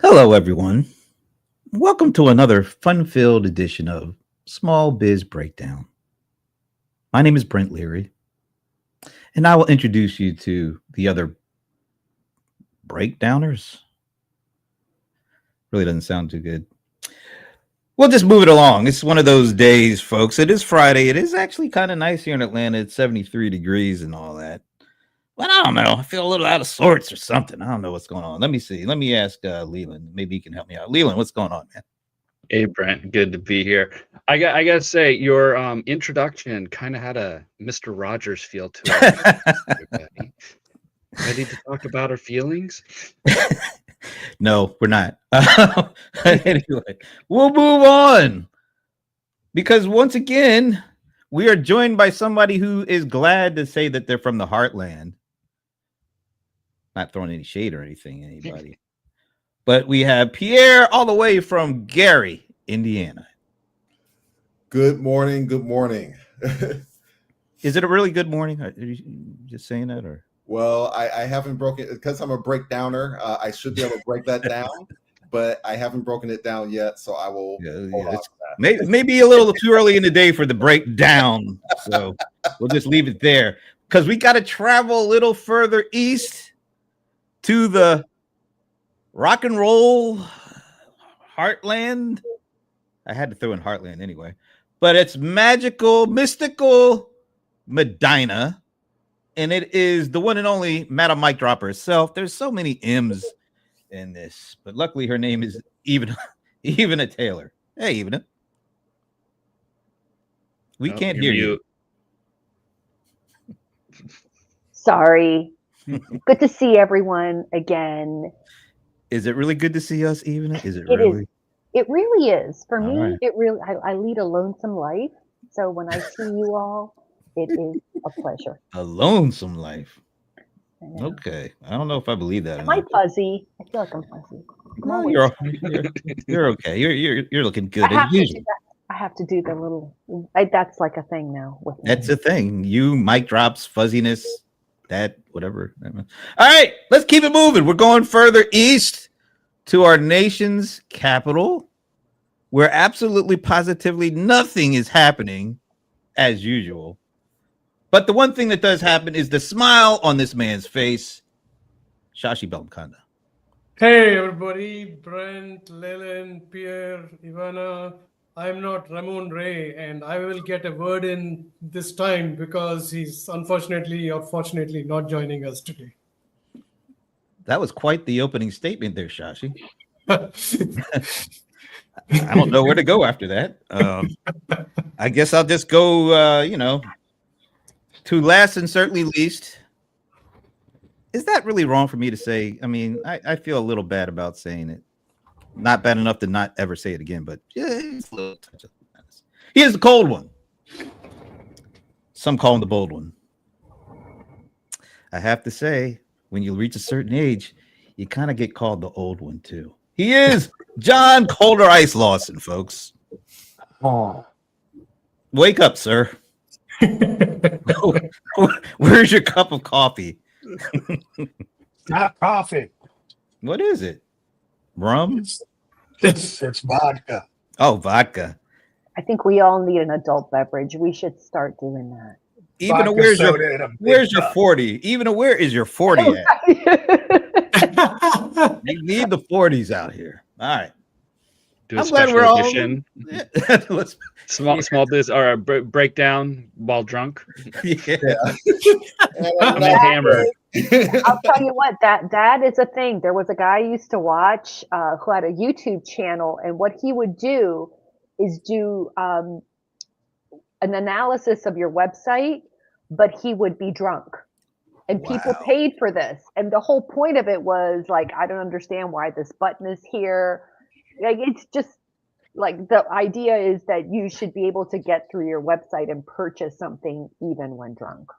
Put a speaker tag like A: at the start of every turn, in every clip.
A: Hello, everyone. Welcome to another fun-filled edition of Small Biz Breakdown. My name is Brent Leary, and I will introduce you to the other breakdowners. Really doesn't sound too good. We'll just move it along. It's one of those days, folks. It is Friday. It is actually kind of nice here in Atlanta. It's 73 degrees and all that. But I don't know. I feel a little out of sorts or something. I don't know what's going on. Let me see. Let me ask Leland. Maybe he can help me out. Leland, what's going on, man?
B: Hey, Brent. Good to be here. I gotta say, your introduction kind of had a Mr. Rogers feel to it. Ready to talk about our feelings?
A: No, we're not. Anyway, we'll move on. Because once again, we are joined by somebody who is glad to say that they're from the heartland. Not throwing any shade or anything, anybody. But we have Pierre all the way from Gary, Indiana.
C: Good morning. Good morning.
A: Is it a really good morning? Are you just saying that, or?
C: Well, I haven't broken because I'm a breakdowner. I should be able to break that down, but I haven't broken it down yet. So I will.
A: Maybe a little too early in the day for the breakdown. So we'll just leave it there because we got to travel a little further east to the rock and roll heartland. I had to throw in heartland anyway, but it's magical, mystical Medina, and it is the one and only Madam Mic Dropper herself. There's so many M's in this, but luckily her name is Ivana Taylor. Hey, Ivana. We can't hear you.
D: Sorry. Good to see everyone again.
A: Is it really good to see us, Ivana? Is it really?
D: It really is. For me,
A: right.
D: it really. I lead a lonesome life, so when I see you all, it is a pleasure.
A: A lonesome life. Okay, I don't know if I believe that.
D: Am I fuzzy? I feel like I'm fuzzy.
A: No, you're okay. You're looking good as usual.
D: I have to do the little. That's like a thing now. With me.
A: That's a thing. You mic drops, fuzziness, that whatever. All right, let's keep it moving. We're going further east to our nation's capital, where absolutely positively nothing is happening as usual. But the one thing that does happen is the smile on this man's face. Shashi Bellamkonda.
E: Hey everybody, Brent, Leland, Pierre, Ivana. I'm not Ramon Ray, and I will get a word in this time because he's unfortunately or fortunately not joining us today.
A: That was quite the opening statement there, Shashi. I don't know where to go after that. I guess I'll just go, to last and certainly least. Is that really wrong for me to say? I mean, I feel a little bad about saying it. Not bad enough to not ever say it again, but yeah, it's a little touch of madness. Here's the cold one. Some call him the bold one. I have to say, when you reach a certain age, you kind of get called the old one too. He is John Colder Ice Lawson, folks.
F: Oh.
A: Wake up, sir. Where's your cup of coffee?
F: Not coffee.
A: What is it? Rum?
F: It's vodka.
A: Oh, vodka.
D: I think we all need an adult beverage. We should start doing that.
A: Even where's your 40? Even where is your 40 at? You need the 40s out here. All right.
B: Do a special edition. Small biz or a breakdown while drunk.
A: Yeah.
B: I'm hammered.
D: I'll tell you what, that is a thing. There was a guy I used to watch who had a YouTube channel, and what he would do is do an analysis of your website, but he would be drunk. And people paid for this. And the whole point of it was like, I don't understand why this button is here. Like, it's just like the idea is that you should be able to get through your website and purchase something even when drunk.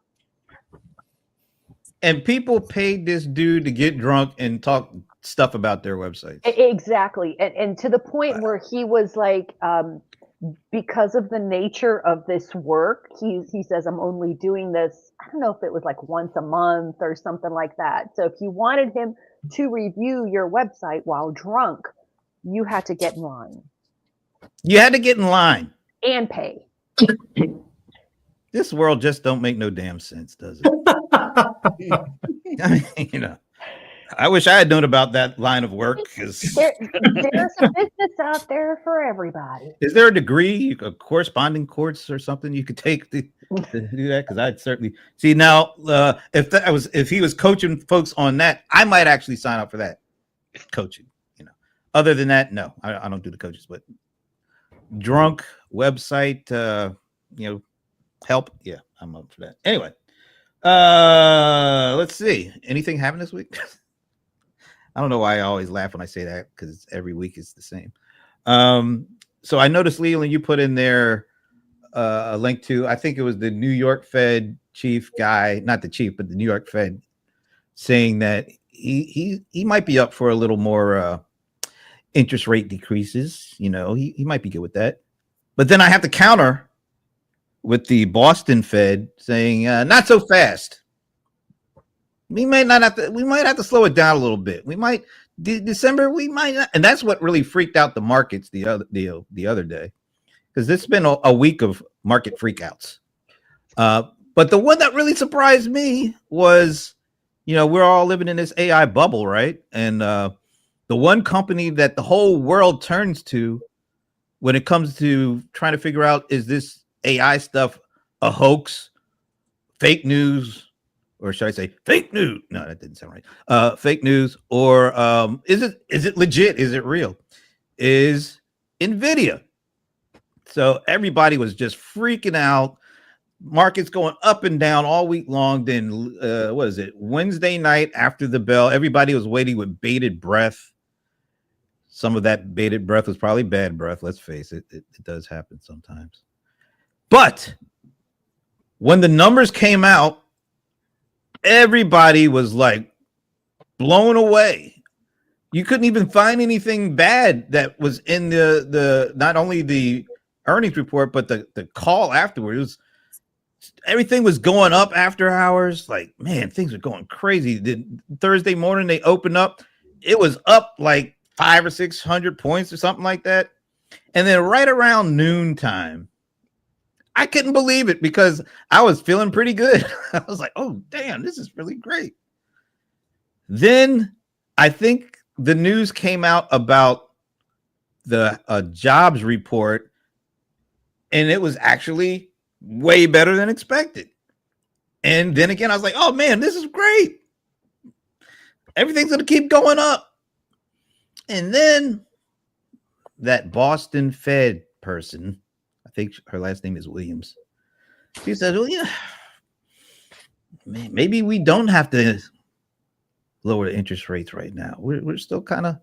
A: And people paid this dude to get drunk and talk stuff about their websites.
D: Exactly. And to the point where he was like because of the nature of this work, he says, I'm only doing this, I don't know if it was like once a month or something like that. So if you wanted him to review your website while drunk, you had to get in line
A: You had to get in line.
D: and pay.
A: This world just don't make no damn sense, does it? I mean, you know, I wish I had known about that line of work. Because
D: there's a business out there for everybody.
A: is there a degree, a corresponding course or something you could take to do that? Because I'd certainly see now. If he was coaching folks on that, I might actually sign up for that coaching. You know, other than that, no, I don't do the coaches. But drunk website, you know, help. Yeah, I'm up for that. Anyway, let's see. Anything happen this week? I don't know why I always laugh when I say that, because every week is the same. So I noticed, Leland, you put in there a link to, I think it was the New York Fed chief guy, not the chief, but the New York Fed, saying that he might be up for a little more interest rate decreases. You know, he might be good with that. But then I have to counter with the Boston Fed saying not so fast. We might have to slow it down a little bit. We might December, we might not, and that's what really freaked out the markets the other day, because this has been a week of market freakouts. But the one that really surprised me was, you know, we're all living in this AI bubble, right? And the one company that the whole world turns to when it comes to trying to figure out, is this AI stuff a hoax, fake news, or should I say fake news? No, that didn't sound right. Fake news, or is it legit? Is it real? Is NVIDIA. So everybody was just freaking out. Markets going up and down all week long. Then what is it? Wednesday night after the bell, everybody was waiting with bated breath. Some of that bated breath was probably bad breath. Let's face it. It does happen sometimes. But when the numbers came out, everybody was like blown away. You couldn't even find anything bad that was in the not only the earnings report, but the call afterwards. Everything was going up after hours. Like, man, things are going crazy. Thursday morning they opened up, it was up like 500 or 600 points or something like that. And then right around noontime, I couldn't believe it, because I was feeling pretty good. I was like, oh, damn, this is really great. Then I think the news came out about the jobs report, and it was actually way better than expected. And then again, I was like, oh, man, this is great. Everything's going to keep going up. And then that Boston Fed person, I think her last name is Williams, she said, well, yeah, maybe we don't have to lower the interest rates right now. We're still kind of,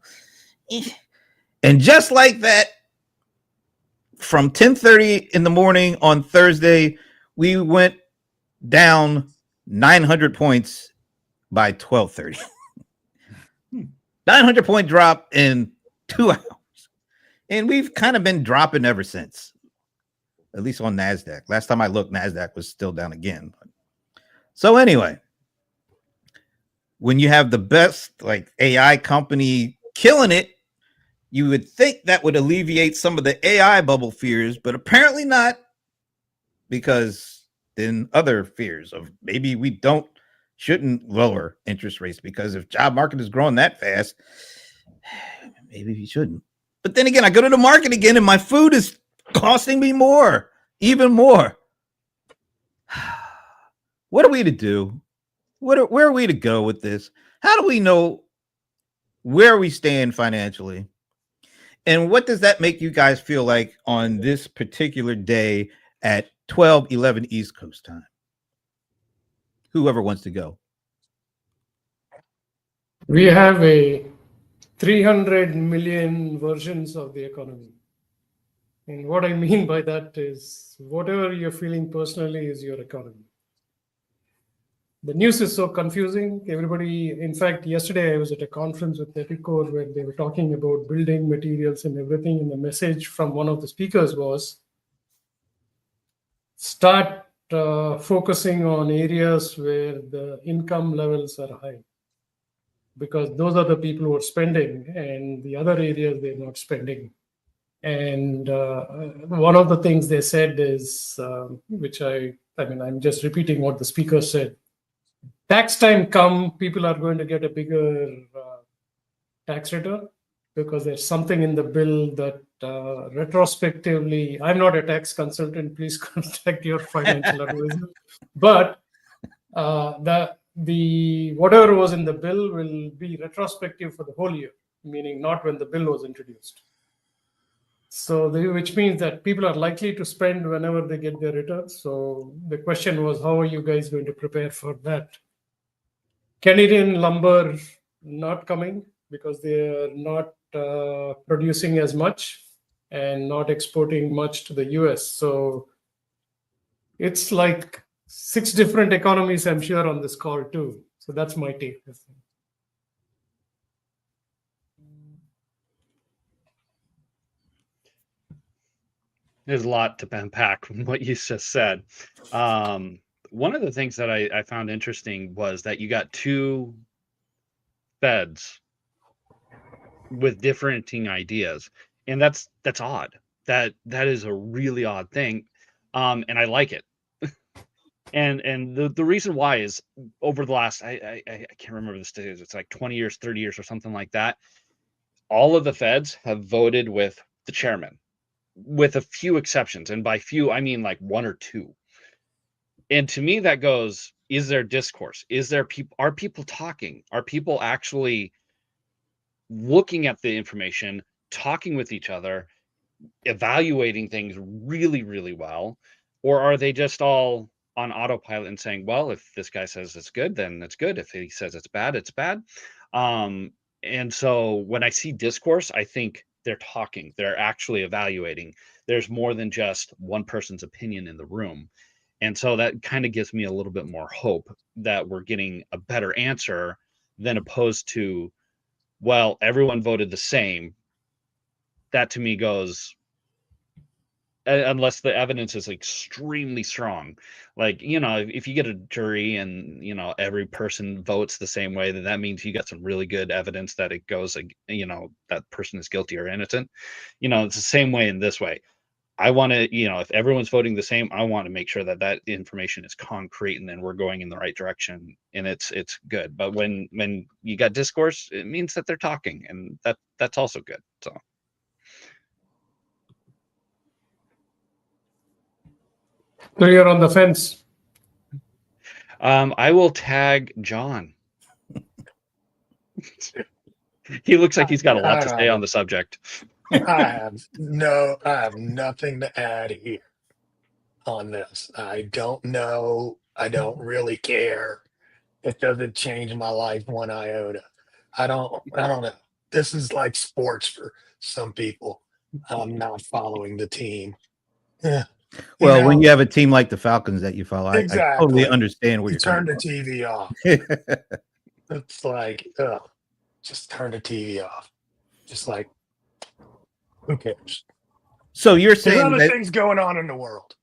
A: and just like that, from 10:30 in the morning on Thursday, we went down 900 points by 12:30. 900 point drop in 2 hours. And we've kind of been dropping ever since, at least on NASDAQ. Last time I looked, NASDAQ was still down again. So anyway, when you have the best like AI company killing it, you would think that would alleviate some of the AI bubble fears, but apparently not, because then other fears of maybe we shouldn't lower interest rates, because if job market is growing that fast, maybe we shouldn't. But then again, I go to the market again and my food is costing me more, even more. What are we to do? Where are we to go with this? How do we know where we stand financially? And what does that make you guys feel like on this particular day at 12:11 East Coast time? Whoever wants to go.
E: We have a 300 million versions of the economy. And what I mean by that is whatever you're feeling personally is your economy. the news is so confusing. Everybody, in fact, yesterday I was at a conference with Epicor where they were talking about building materials and everything. And the message from one of the speakers was start focusing on areas where the income levels are high, because those are the people who are spending, and the other areas they're not spending. And one of the things they said is, which I'm just repeating what the speaker said. Tax time come, people are going to get a bigger tax return because there's something in the bill that retrospectively, I'm not a tax consultant, please contact your financial advisor. But the whatever was in the bill will be retrospective for the whole year, meaning not when the bill was introduced. So which means that people are likely to spend whenever they get their returns. So the question was, how are you guys going to prepare for that? Canadian lumber not coming because they're not producing as much and not exporting much to the US. So it's like 6 different economies, I'm sure, on this call too. So that's my take.
B: There's a lot to unpack from what you just said. One of the things that I found interesting was that you got 2 feds with differing ideas, and that's odd. That is a really odd thing, and I like it. and the reason why is over the last I can't remember the stages. It's like 20 years, 30 years, or something like that. All of the feds have voted with the chairman, with a few exceptions, and by few I mean like 1 or 2. And to me, that goes: is there discourse? Is there people? Are people talking? Are people actually looking at the information, talking with each other, evaluating things really, really well? Or are they just all on autopilot and saying, well, if this guy says it's good, then it's good. If he says it's bad, it's bad. And so when I see discourse, I think they're talking, they're actually evaluating. There's more than just one person's opinion in the room. And so that kind of gives me a little bit more hope that we're getting a better answer than opposed to, well, everyone voted the same. That to me goes, unless the evidence is extremely strong. Like, if you get a jury and, every person votes the same way, then that means you got some really good evidence that it goes, that person is guilty or innocent. It's the same way in this way. I want to, if everyone's voting the same, I want to make sure that that information is concrete and then we're going in the right direction and it's good. But when you got discourse, it means that they're talking, and that's also good. So.
E: So you're on the fence.
B: I will tag John. He looks like he's got a lot to say on the subject.
F: I have nothing to add here on this. I don't know. I don't really care. It doesn't change my life one iota. I don't know. This is like sports for some people. I'm not following the team. Yeah.
A: Well, when you have a team like the Falcons that you follow, I totally
F: Exactly.
A: understand where
F: You
A: you're
F: turn
A: coming
F: the TV off.
A: from.
F: It's like, just turn the TV off. Just like, who cares?
A: So you're
F: There's
A: saying
F: other
A: that,
F: things going on in the world.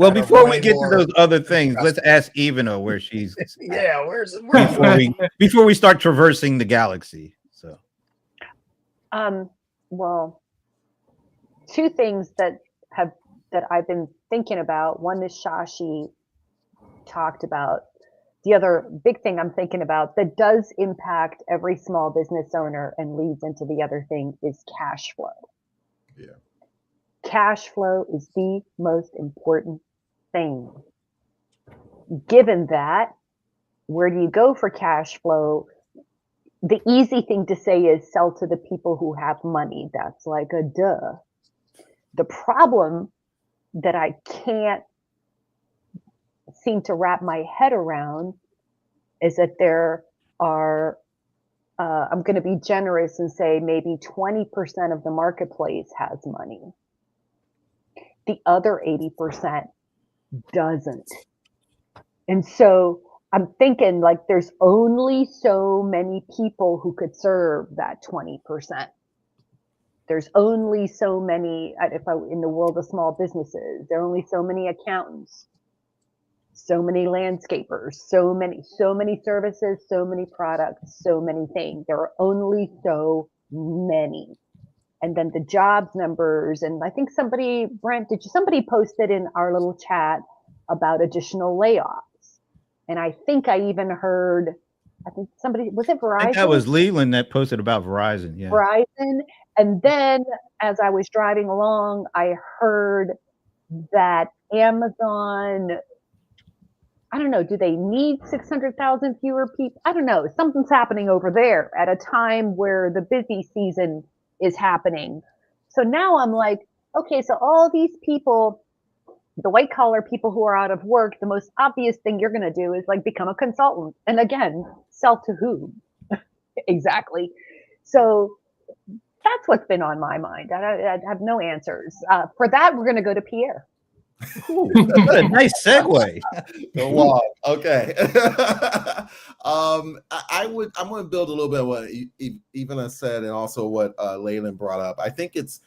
A: well,
F: that are
A: before we
F: way
A: get to
F: more
A: those other things, let's
F: disgusting.
A: ask Ivana where she's
F: Yeah,
A: before we start traversing the galaxy. So,
D: well, 2 things that I've been thinking about. One is Shashi talked about. The other big thing I'm thinking about that does impact every small business owner and leads into the other thing is cash flow.
C: Yeah.
D: Cash flow is the most important thing. Given that, where do you go for cash flow? The easy thing to say is sell to the people who have money. That's like a duh. The problem that I can't seem to wrap my head around is that there are, I'm going to be generous and say maybe 20% of the marketplace has money. The other 80% doesn't. And so I'm thinking like there's only so many people who could serve that 20%. There's only so many, in the world of small businesses, there are only so many accountants, so many landscapers, so many services, so many products, so many things. There are only so many. And then the jobs numbers, and I think Brent, somebody posted in our little chat about additional layoffs. And I think I even heard, was it Verizon?
A: I think that was Leland that posted about Verizon. Yeah.
D: Verizon. And then as I was driving along, I heard that Amazon, I don't know, do they need 600,000 fewer people? I don't know. Something's happening over there at a time where the busy season is happening. So now I'm like, okay, so all these people, the white collar people who are out of work, the most obvious thing you're going to do is like become a consultant. And again, sell to whom? Exactly. So that's what's been on my mind. I have no answers. For that, we're going to go to Pierre.
A: Ooh, what a nice segue.
C: Go on. Okay. I'm going to build a little bit on what Ivana said and also what Leland brought up. I think it's,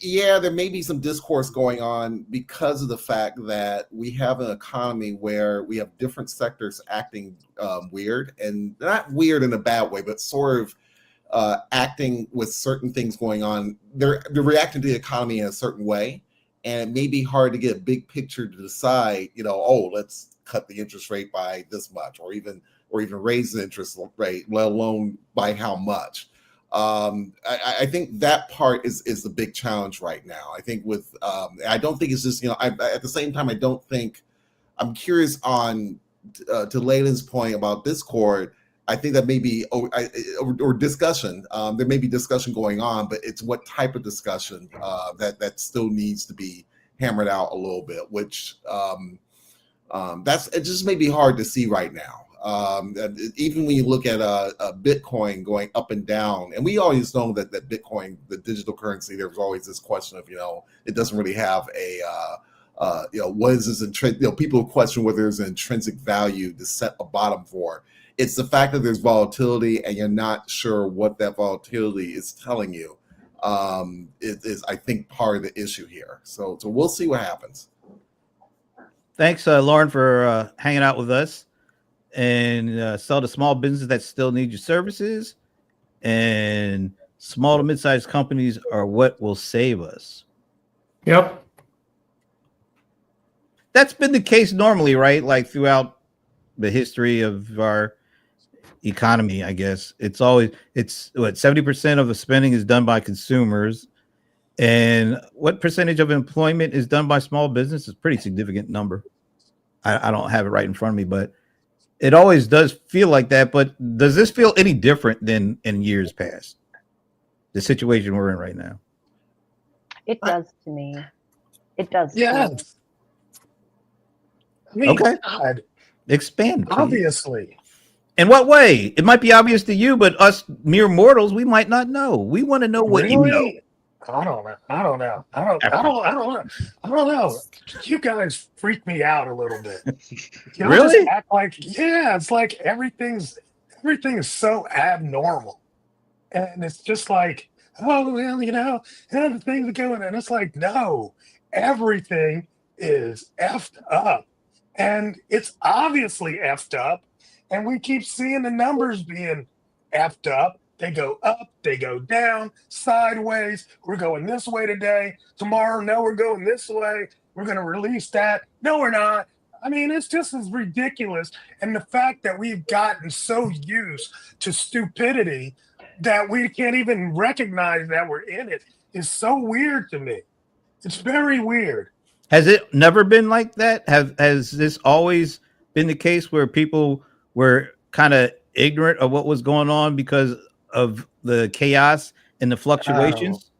C: there may be some discourse going on because of the fact that we have an economy where we have different sectors acting weird, and not weird in a bad way, but sort of acting with certain things going on. They're reacting to the economy in a certain way. And it may be hard to get a big picture to decide, let's cut the interest rate by this much, or even raise the interest rate, let alone by how much. I think that part is the big challenge right now. I think I don't think it's just, at the same time, I'm curious on to Leland's point about Discord. I think that may be or discussion. There may be discussion going on, but it's what type of discussion that still needs to be hammered out a little bit. Which it just may be hard to see right now. Even when you look at Bitcoin going up and down, and we always know that Bitcoin, the digital currency, there's always this question of it doesn't really have a what is this intrinsic? People question whether there's an intrinsic value to set a bottom for. It's the fact that there's volatility and you're not sure what that volatility is telling you. It is, I think, part of the issue here. So we'll see what happens.
A: Thanks, Lauren, for hanging out with us, and sell to small businesses that still need your services. And small to mid-sized companies are what will save us.
E: Yep.
A: That's been the case normally, right? Like throughout the history of our economy, I guess it's what 70% of the spending is done by consumers, and what percentage of employment is done by small business is a pretty significant number. I don't have it right in front of me, but it always does feel like that. But does this feel any different than in years past? The situation we're in right now.
D: It does to me. It does.
F: Yeah.
D: To me.
F: I mean,
A: Okay.
F: God,
A: Expand, please.
F: obviously.
A: In what way? It might be obvious to you, but us mere mortals, we might not know. We want to know what you know.
F: Really? I don't know. You guys freak me out a little bit. Y'all
A: Really?
F: just act like, it's like everything is so abnormal. And it's just like, oh, well, the things are going, and it's like, no, everything is effed up. And it's obviously effed up. And we keep seeing the numbers being effed up. They go up, they go down, sideways. We're going this way today. Tomorrow, no, we're going this way. We're going to release that. No, we're not. I mean, it's just as ridiculous. And the fact that we've gotten so used to stupidity that we can't even recognize that we're in it is so weird to me. It's very weird.
A: Has it never been like that? Has this always been the case where people were kind of ignorant of what was going on because of the chaos and the fluctuations?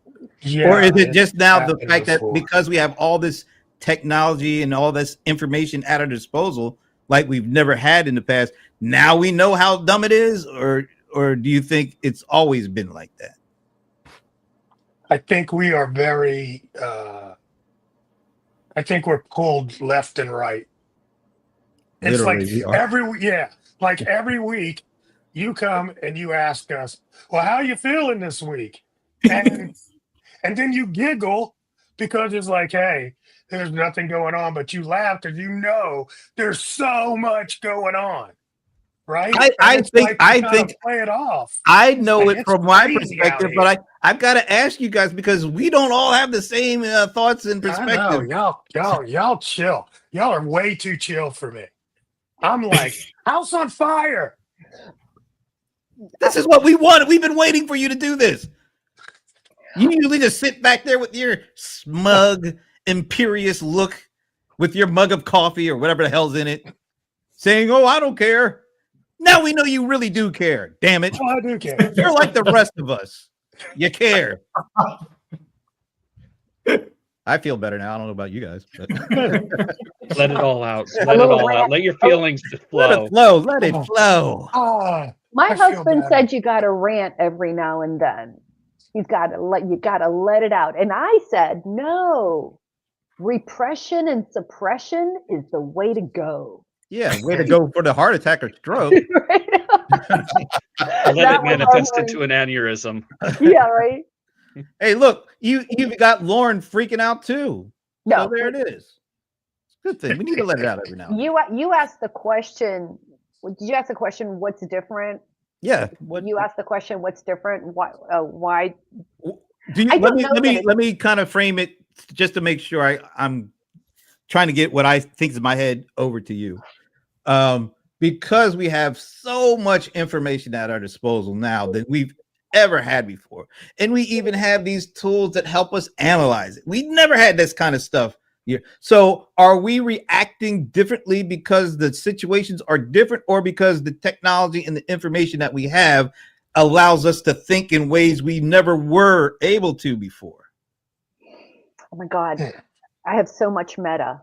F: Yeah,
A: or is it just now the
F: happened
A: fact that
F: before.
A: because we have all this technology and all this information at our disposal, like we've never had in the past, now we know how dumb it is? Or do you think it's always been like that?
F: I think we are very, I think we're pulled left and right. It's like
A: Literally, we are.
F: every week you come and you ask us, well, how you feeling this week? And and then you giggle because it's like, hey, there's nothing going on, but you laugh because you know there's so much going on. Right?
A: I
F: It's
A: think
F: like you kind of play it off.
A: I know
F: Like,
A: it
F: it's
A: from my
F: crazy out
A: perspective,
F: here.
A: but I've got to ask you guys because we don't all have the same thoughts and
F: I know
A: perspective.
F: y'all chill. Y'all are way too chill for me. I'm like, house on fire.
A: This is what we wanted. We've been waiting for you to do this. You usually just sit back there with your smug, imperious look, with your mug of coffee or whatever the hell's in it, saying, "Oh, I don't care." Now we know you really do care. Damn it!
F: Oh, I do care.
A: You're like the rest of us. You care. I feel better now. I don't know about you guys, but
B: Let it all out. Let it all out. Let your feelings just
A: let
B: flow.
A: it flow. Let it flow.
D: My
F: I feel
D: husband
F: better.
D: said you got to rant every now and then. You got to let it out. And I said, no, repression and suppression is the way to go.
A: Yeah, way to go for the heart attack or stroke.
D: Right?
B: Let
D: That
B: it
D: was
B: manifest
D: our-
B: into an aneurysm.
D: Yeah, right.
A: Hey, look, you've got Lauren freaking out too.
D: No,
A: So there it is. Good thing. We need to let it out every now and then.
D: you asked the question. Did you ask the question? What's different?
A: Yeah. What
D: You asked the question. What's different? Why?
A: do you
D: I
A: let
D: don't
A: me
D: know
A: let me
D: that
A: let me kind of frame it just to make sure I'm trying to get what I think is in my head over to you. Because we have so much information at our disposal now than we've ever had before. And we even have these tools that help us analyze it. We never had this kind of stuff here. So are we reacting differently because the situations are different, or because the technology and the information that we have allows us to think in ways we never were able to before?
D: Oh my God, I have so much meta.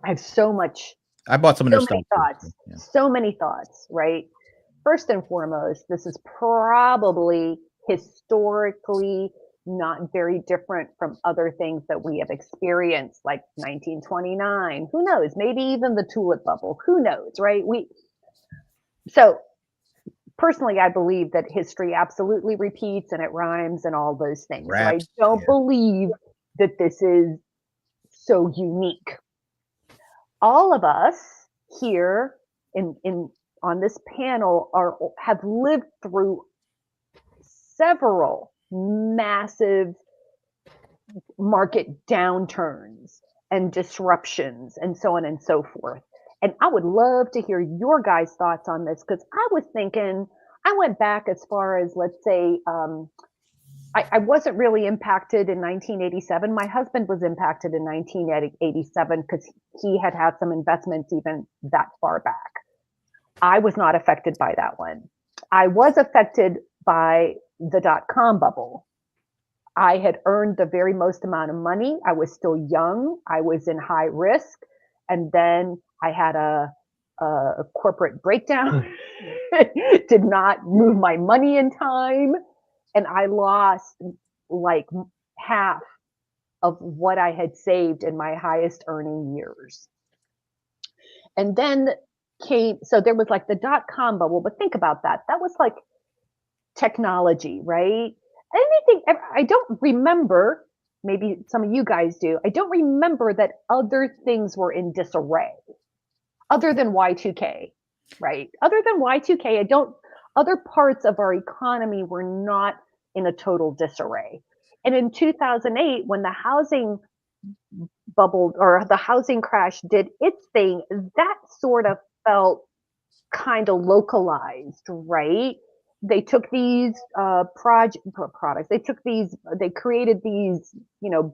D: I have so much.
A: I bought some of their
D: So
A: stuff.
D: many thoughts. Yeah. So many thoughts, right? First and foremost, this is probably historically not very different from other things that we have experienced, like 1929. Who knows? Maybe even the tulip bubble. Who knows, right? So personally, I believe that history absolutely repeats and it rhymes and all those things.
A: Raps,
D: so I don't believe that this is so unique. All of us here in on this panel have lived through several massive market downturns and disruptions and so on and so forth. And I would love to hear your guys' thoughts on this, because I was thinking, I went back as far as, let's say, I wasn't really impacted in 1987. My husband was impacted in 1987 because he had some investments even that far back. I was not affected by that one. I was affected by the dot-com bubble. I had earned the very most amount of money. I was still young. I was in high risk. And then I had a corporate breakdown, did not move my money in time. And I lost like half of what I had saved in my highest earning years. And then so there was like the dot-com bubble, but think about that. That was like technology, right? I don't remember, maybe some of you guys do, I don't remember that other things were in disarray other than Y2K, right? Other than Y2K, other parts of our economy were not in a total disarray. And in 2008, when the housing bubble or the housing crash did its thing, that sort of felt kind of localized, right? They took these products, they created these,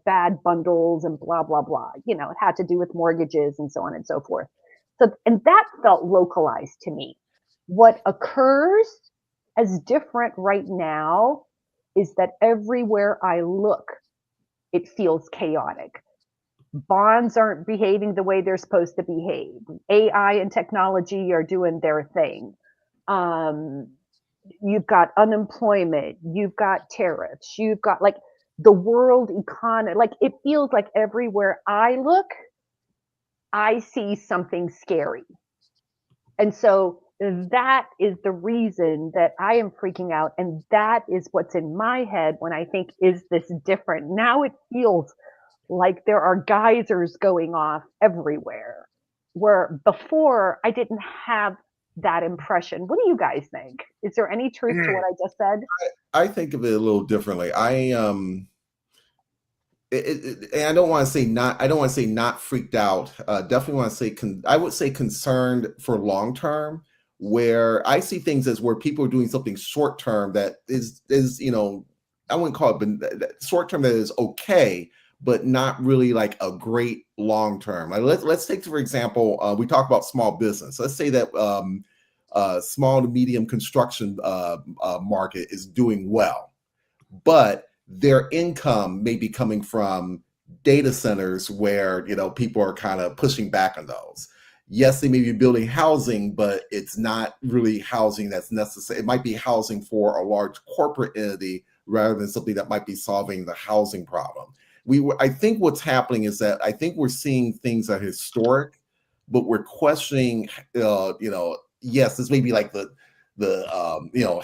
D: bad bundles and blah, blah, blah. It had to do with mortgages and so on and so forth. So, and that felt localized to me. What occurs as different right now is that everywhere I look, it feels chaotic. Bonds aren't behaving the way they're supposed to behave. AI and technology are doing their thing. You've got unemployment, you've got tariffs, you've got like the world economy. Like it feels like everywhere I look, I see something scary. And so that is the reason that I am freaking out. And that is what's in my head when I think, is this different? Now it feels like there are geysers going off everywhere, where before I didn't have that impression. What do you guys think? Is there any truth to what I just said?
C: I think of it a little differently. And I don't want to say not freaked out. Definitely want to say I would say concerned for long term, where I see things as where people are doing something short term that is I wouldn't call it short term that is okay, but not really like a great long term. Like let's take, for example, we talk about small business. Let's say that small to medium construction market is doing well, but their income may be coming from data centers where people are kind of pushing back on those. Yes, they may be building housing, but it's not really housing that's necessary. It might be housing for a large corporate entity rather than something that might be solving the housing problem. I think what's happening is that I think we're seeing things that are historic, but we're questioning, yes, this may be like the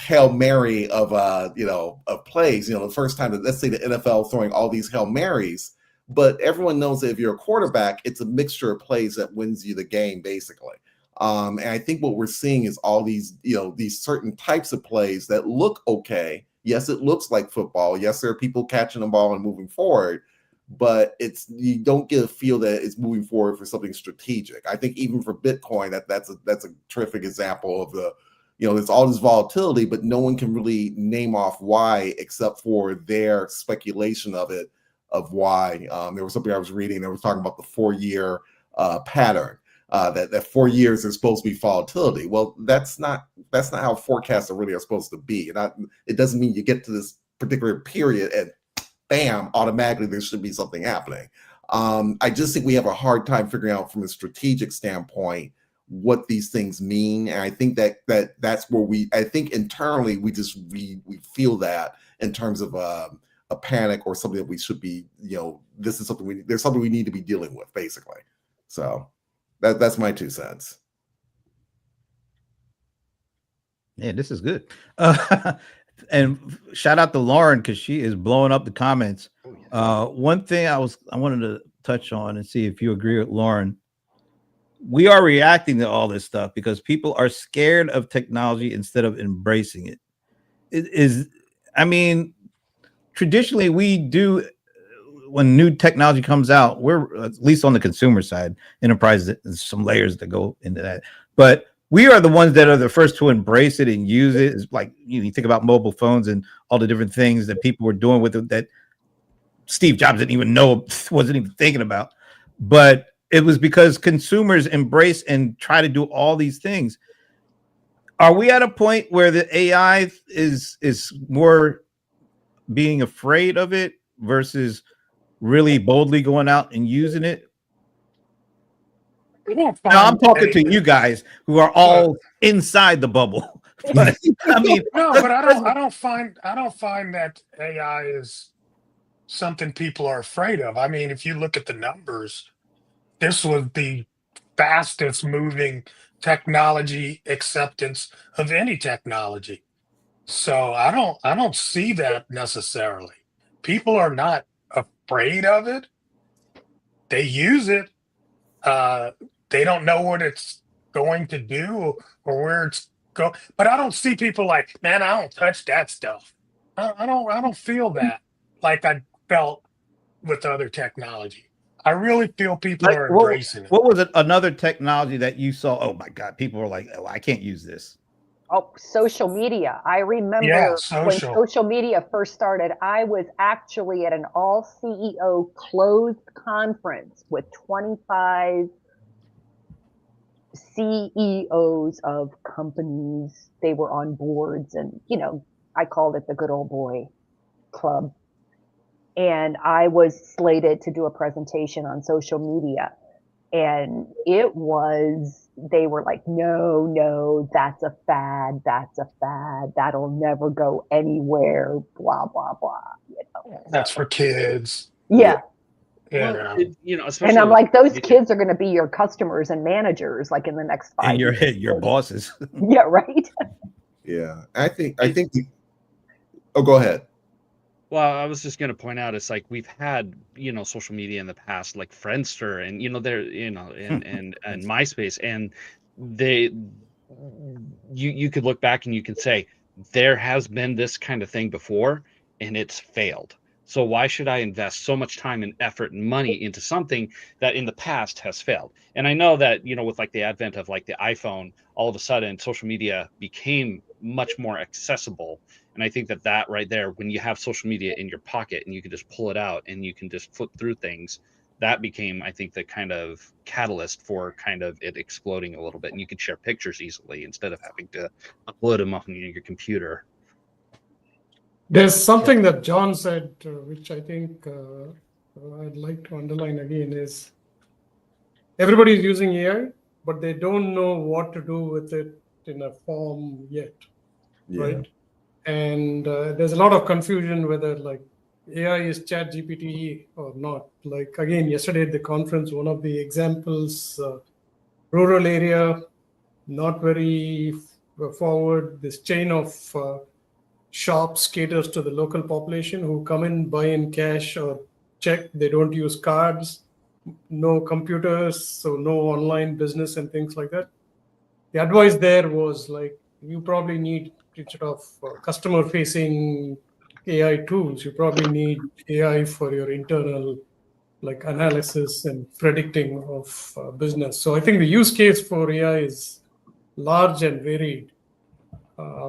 C: Hail Mary of of plays. The first time that, let's say, the NFL throwing all these Hail Marys, but everyone knows that if you're a quarterback, it's a mixture of plays that wins you the game, basically. And I think what we're seeing is all these these certain types of plays that look okay. Yes, it looks like football. Yes, there are people catching the ball and moving forward, but you don't get a feel that it's moving forward for something strategic. I think even for Bitcoin, that's a terrific example of there's all this volatility, but no one can really name off why except for their speculation of it, of why. There was something I was reading that was talking about the 4-year pattern, that 4 years is supposed to be volatility. Well, that's not how forecasts really are supposed to be. And it doesn't mean you get to this particular period and bam, automatically there should be something happening. I just think we have a hard time figuring out from a strategic standpoint what these things mean, and I think that's where I think internally we feel that in terms of a panic or something that we should be, this is something there's something we need to be dealing with, basically. So that's my 2 cents.
A: Yeah, this is good. And shout out to Lauren because she is blowing up the comments. One thing I wanted to touch on and see if you agree with Lauren. We are reacting to all this stuff because people are scared of technology instead of embracing it. Traditionally we do, when new technology comes out, we're at least on the consumer side, enterprise, there's some layers that go into that, but we are the ones that are the first to embrace it and use it. It's like, you think about mobile phones and all the different things that people were doing with it that Steve Jobs didn't even know, wasn't even thinking about. But it was because consumers embrace and try to do all these things. Are we at a point where the AI is more being afraid of it versus really boldly going out and using it? Now, I'm talking to you guys who are all inside the bubble. But
F: but I don't find that AI is something people are afraid of. I mean, if you look at the numbers, this was the fastest moving technology acceptance of any technology. So I don't see that necessarily. People are not afraid of it. They use it. They don't know what it's going to do or where it's go. But I don't see people like, man, I don't touch that stuff. I don't feel that like I felt with other technology. I really feel people are embracing it.
A: What was another technology that you saw? Oh my God, people were like, oh, I can't use this.
D: Oh, social media. I remember when social media first started, I was actually at an all CEO closed conference with 25 CEOs of companies. They were on boards, and I called it the good old boy club. And I was slated to do a presentation on social media. And they were like, no, that's a fad. That'll never go anywhere, blah, blah, blah.
F: That's for kids.
D: Yeah.
B: Well,
F: Yeah.
B: you know,
D: And
B: especially
D: I'm
B: with
D: like, those
B: media.
D: kids are going to be your customers and managers, like in the next 5
A: And
D: years.
A: your bosses.
D: Yeah, right.
C: Yeah, I think. Oh, go ahead.
B: Well, I was just going to point out, it's like we've had, you know, social media in the past, like Friendster, and you know, there, you know, and MySpace, and they, you could look back and you can say there has been this kind of thing before, and it's failed. So why should I invest so much time and effort and money into something that in the past has failed? And I know that, you know, with like the advent of like the iPhone, all of a sudden social media became much more accessible. And I think that that right there, when you have social media in your pocket and you can just pull it out and you can just flip through things, that became, I think, the kind of catalyst for kind of it exploding a little bit. And you could share pictures easily instead of having to upload them on your computer.
E: There's something that John said, which I think I'd like to underline again, is everybody is using AI, but they don't know what to do with it in a form yet, right? And there's a lot of confusion whether like AI is Chat GPT or not. Like again, yesterday at the conference, one of the examples, rural area, not very forward. This chain of shops caters to the local population who come in, buy in cash or check. They don't use cards, no computers, so no online business and things like that. The advice there was like, you probably need, instead of customer facing AI tools, you probably need AI for your internal like analysis and predicting of business. So I think the use case for AI is large and varied.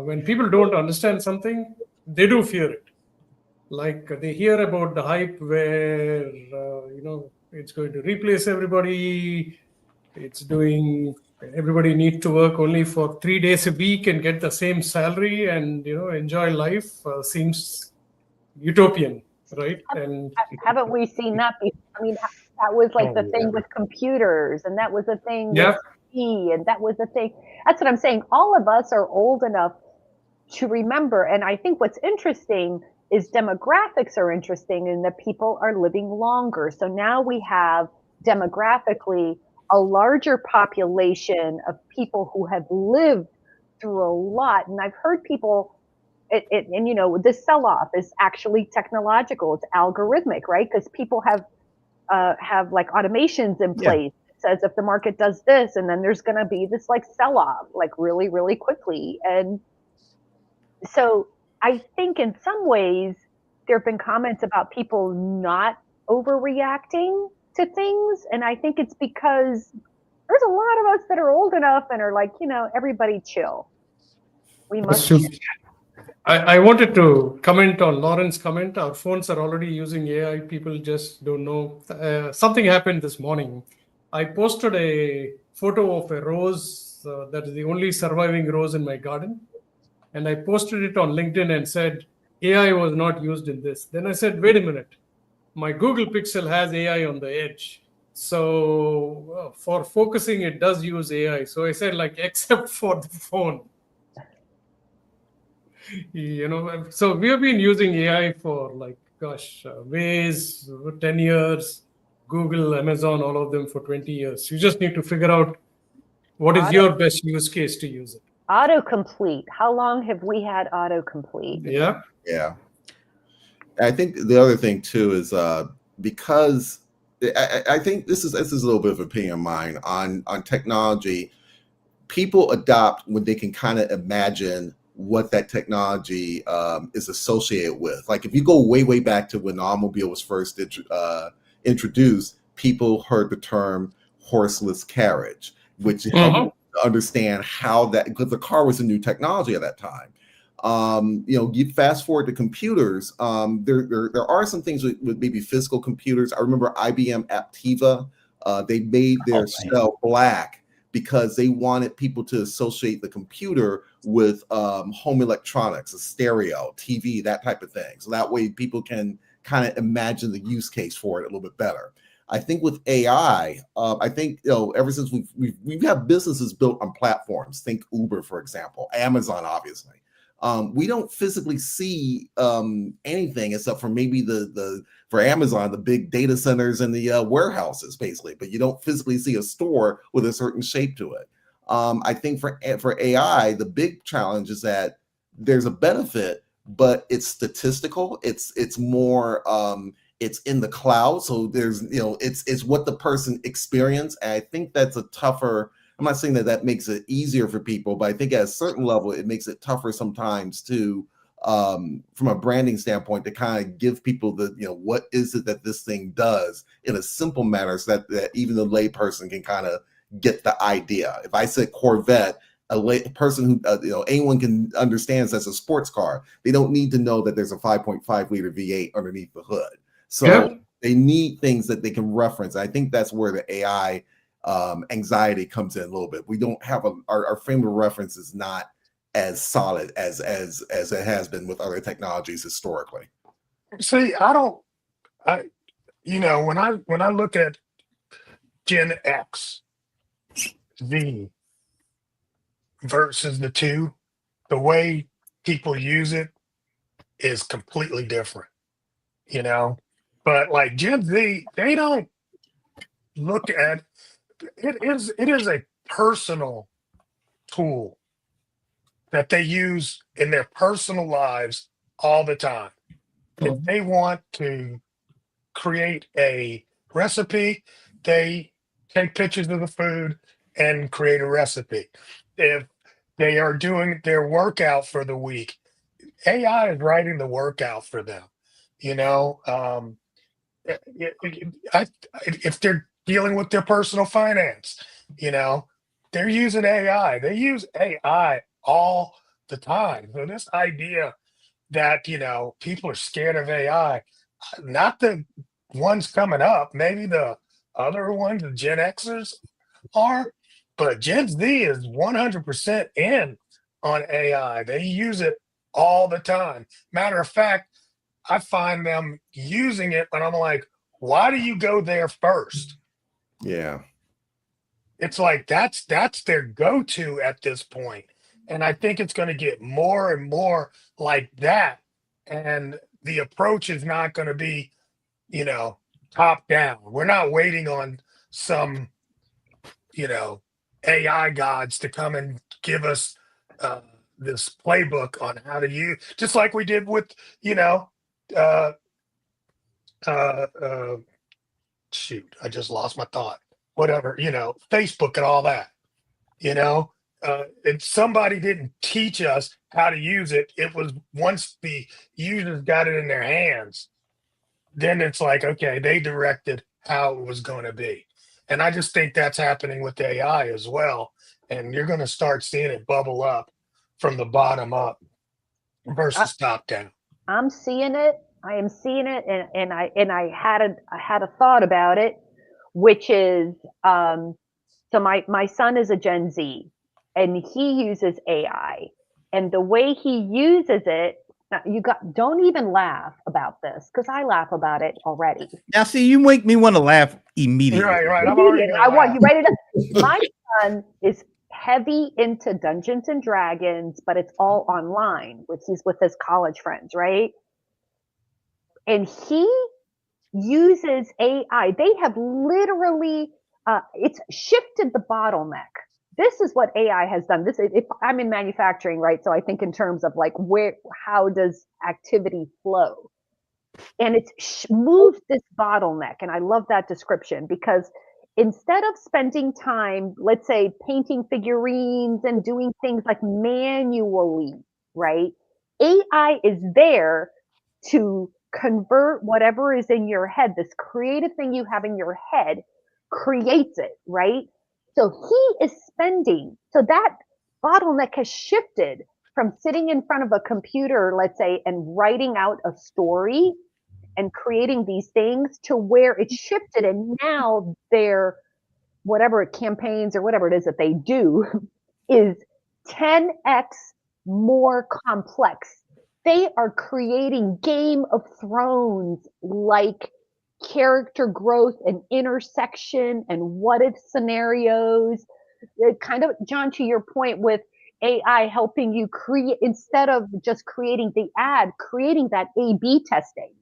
E: When people don't understand something, they do fear it. Like they hear about the hype where you know, it's going to replace everybody. It's doing, everybody need to work only for 3 days a week and get the same salary and, you know, enjoy life. Seems utopian, right? And
D: Haven't we seen that before? I mean, that was like the
F: Oh,
D: thing
F: yeah.
D: with computers, and that was the thing
E: yeah,
D: with TV, and that was the thing. That's what I'm saying. All of us are old enough to remember. And I think what's interesting is demographics are interesting in that people are living longer. So now we have demographically a larger population of people who have lived through a lot. And I've heard people, and you know, this sell-off is actually technological. It's algorithmic, right? Because people have like automations in place. It says if the market does this, and then there's going to be this like sell-off, like really, really quickly. And so I think in some ways there have been comments about people not overreacting to things. And I think it's because there's a lot of us that are old enough and are like, you know, everybody chill. We must.
E: I wanted to comment on Lauren's comment. Our phones are already using AI. People just don't know. Something happened this morning. I posted a photo of a rose that is the only surviving rose in my garden. And I posted it on LinkedIn and said, AI was not used in this. Then I said, wait a minute. My Google Pixel has AI on the edge. So for focusing, it does use AI. So I said, like, except for the phone. You know, so we have been using AI for like, gosh, Waze, 10 years, Google, Amazon, all of them for 20 years. You just need to figure out what is your best use case to use it.
D: Autocomplete. How long have we had autocomplete?
E: Yeah.
C: I think the other thing too is because I think this is a little bit of opinion of mine on technology. People adopt when they can kind of imagine what that technology is associated with. Like if you go way back to when the automobile was first introduced, people heard the term horseless carriage, which helped understand how that, because the car was a new technology at that time. You know, you fast forward to computers. There are some things with maybe physical computers. I remember IBM Aptiva. They made their shell black because they wanted people to associate the computer with home electronics, a stereo, TV, that type of thing. So that way people can kind of imagine the use case for it a little bit better. I think with AI, I think, you know, ever since we've had businesses built on platforms, think Uber, for example, Amazon, obviously. We don't physically see anything except for maybe for Amazon, the big data centers and the warehouses, basically. But you don't physically see a store with a certain shape to it. I think for AI, the big challenge is that there's a benefit, but it's statistical. It's more it's in the cloud, so there's it's what the person experienced. And I think that's a tougher. I'm not saying that makes it easier for people, but I think at a certain level it makes it tougher sometimes to from a branding standpoint to kind of give people the what is it that this thing does in a simple manner, so that even the lay person can kind of get the idea. If I said Corvette, a person who anyone can understand that's a sports car. They don't need to know that there's a 5.5 liter V8 underneath the hood. So they need things that they can reference. I think that's where the AI anxiety comes in a little bit. We don't have our frame of reference is not as solid as it has been with other technologies historically.
F: See, when I look at Gen X, Z versus the two, the way people use it is completely different, But like Gen Z, they don't look at it is a personal tool that they use in their personal lives all the time. If they want to create a recipe, they take pictures of the food and create a recipe. If they are doing their workout for the week, AI is writing the workout for them. If they're dealing with their personal finance, they're using AI. They use AI all the time. So this idea that people are scared of AI, not the ones coming up, maybe the other ones, the Gen Xers are, but Gen Z is 100% in on AI. They use it all the time. Matter of fact, I find them using it, and I'm like, why do you go there first?
C: Yeah.
F: It's like that's their go-to at this point. And I think it's going to get more and more like that. And the approach is not going to be, top down. We're not waiting on some, AI gods to come and give us this playbook on how to use, just like we did with, uh, shoot, I just lost my thought. Whatever, Facebook and all that, and somebody didn't teach us how to use it. It was once the users got it in their hands, then it's like, okay, they directed how it was going to be. And I just think that's happening with AI as well. And you're going to start seeing it bubble up from the bottom up versus top down.
D: I'm seeing it. I am seeing it, and I had a thought about it, which is so my son is a Gen Z, and he uses AI, and the way he uses it, don't even laugh about this because I laugh about it already.
A: Now, see, you make me want to laugh immediately.
F: Right. I'm already
D: I want you ready to. My son is heavy into Dungeons and Dragons, but it's all online. He's with his college friends, right? And he uses AI. They have literally, it's shifted the bottleneck. This is what AI has done. If I'm in manufacturing, right? So I think in terms of like how does activity flow? And it's moved this bottleneck. And I love that description because instead of spending time, let's say, painting figurines and doing things like manually, right? AI is there to convert whatever is in your head, this creative thing you have in your head, creates it, right? So he is so that bottleneck has shifted from sitting in front of a computer, let's say, and writing out a story and creating these things to where it's shifted. And now their whatever campaigns or whatever it is that they do is 10x more complex. They are creating Game of Thrones like character growth and intersection and what if scenarios. It kind of, John, to your point with AI helping you create, instead of just creating the ad, creating that A/B testing,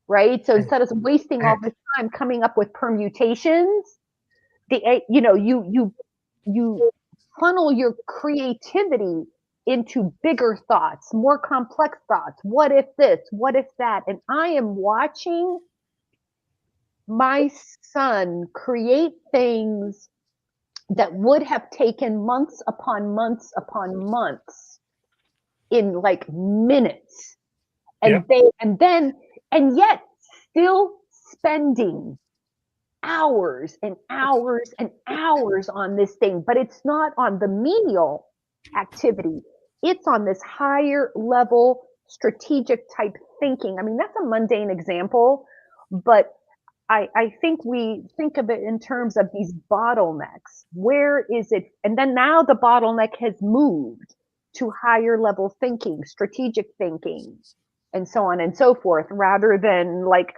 D: right? So instead of wasting all this time coming up with permutations, you funnel your creativity into bigger thoughts, more complex thoughts. What if this? What if that? And I am watching my son create things that would have taken months upon months upon months in like minutes. And yet still spending hours and hours and hours on this thing, but it's not on the menial activity. It's on this higher level strategic type thinking. I mean, that's a mundane example, but I think we think of it in terms of these bottlenecks. Where is it? And then now the bottleneck has moved to higher level thinking, strategic thinking, and so on and so forth, rather than like,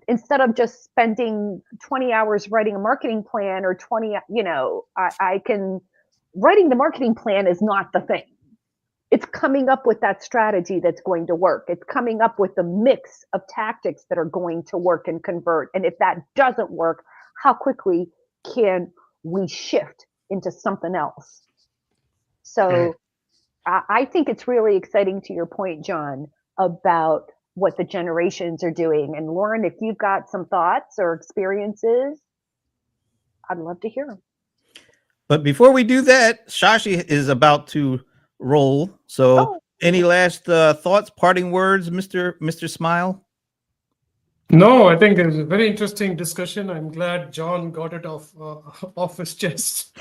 D: instead of just spending 20 hours writing a marketing plan or 20, writing the marketing plan is not the thing. It's coming up with that strategy that's going to work. It's coming up with the mix of tactics that are going to work and convert. And if that doesn't work, how quickly can we shift into something else? So I think it's really exciting, to your point, John, about what the generations are doing. And Lauren, if you've got some thoughts or experiences, I'd love to hear them.
A: But before we do that, Shashi is about to roll. So any last thoughts, parting words, Mr. Smile?
E: No, I think it was a very interesting discussion. I'm glad John got it off his chest.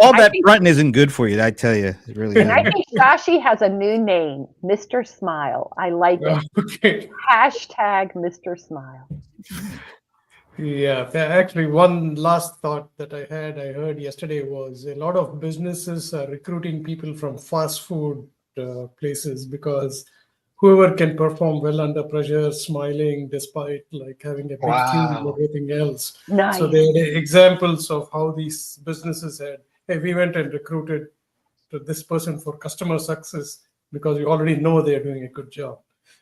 A: All that fronting isn't good for you, I tell you. It really
D: and I think Shashi has a new name, Mr. Smile. I like it.
E: Okay.
D: Hashtag Mr. Smile.
E: Yeah, actually, one last thought that I heard yesterday was a lot of businesses are recruiting people from fast food places because whoever can perform well under pressure, smiling despite like having a big team and everything else.
D: Nice.
E: So there are examples of how these businesses had, hey, we went and recruited this person for customer success because we already know they're doing a good job.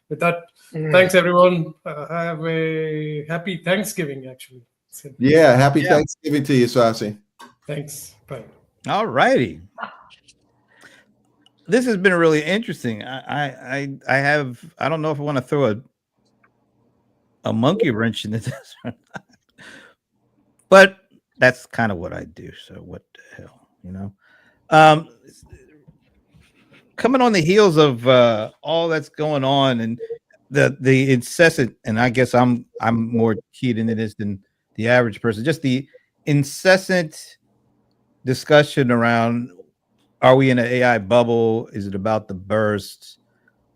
E: With that, thanks everyone. Have a happy Thanksgiving, actually.
C: Yeah, happy Thanksgiving to you, Shashi.
E: Thanks. Bye.
A: All righty. This has been really interesting. I don't know if I want to throw a monkey wrench into this or not. But that's kind of what I do. So what the hell, you know? Coming on the heels of all that's going on and the incessant, and I guess I'm more keyed into this than the average person, just the incessant discussion around, are we in an AI bubble? Is it about the burst?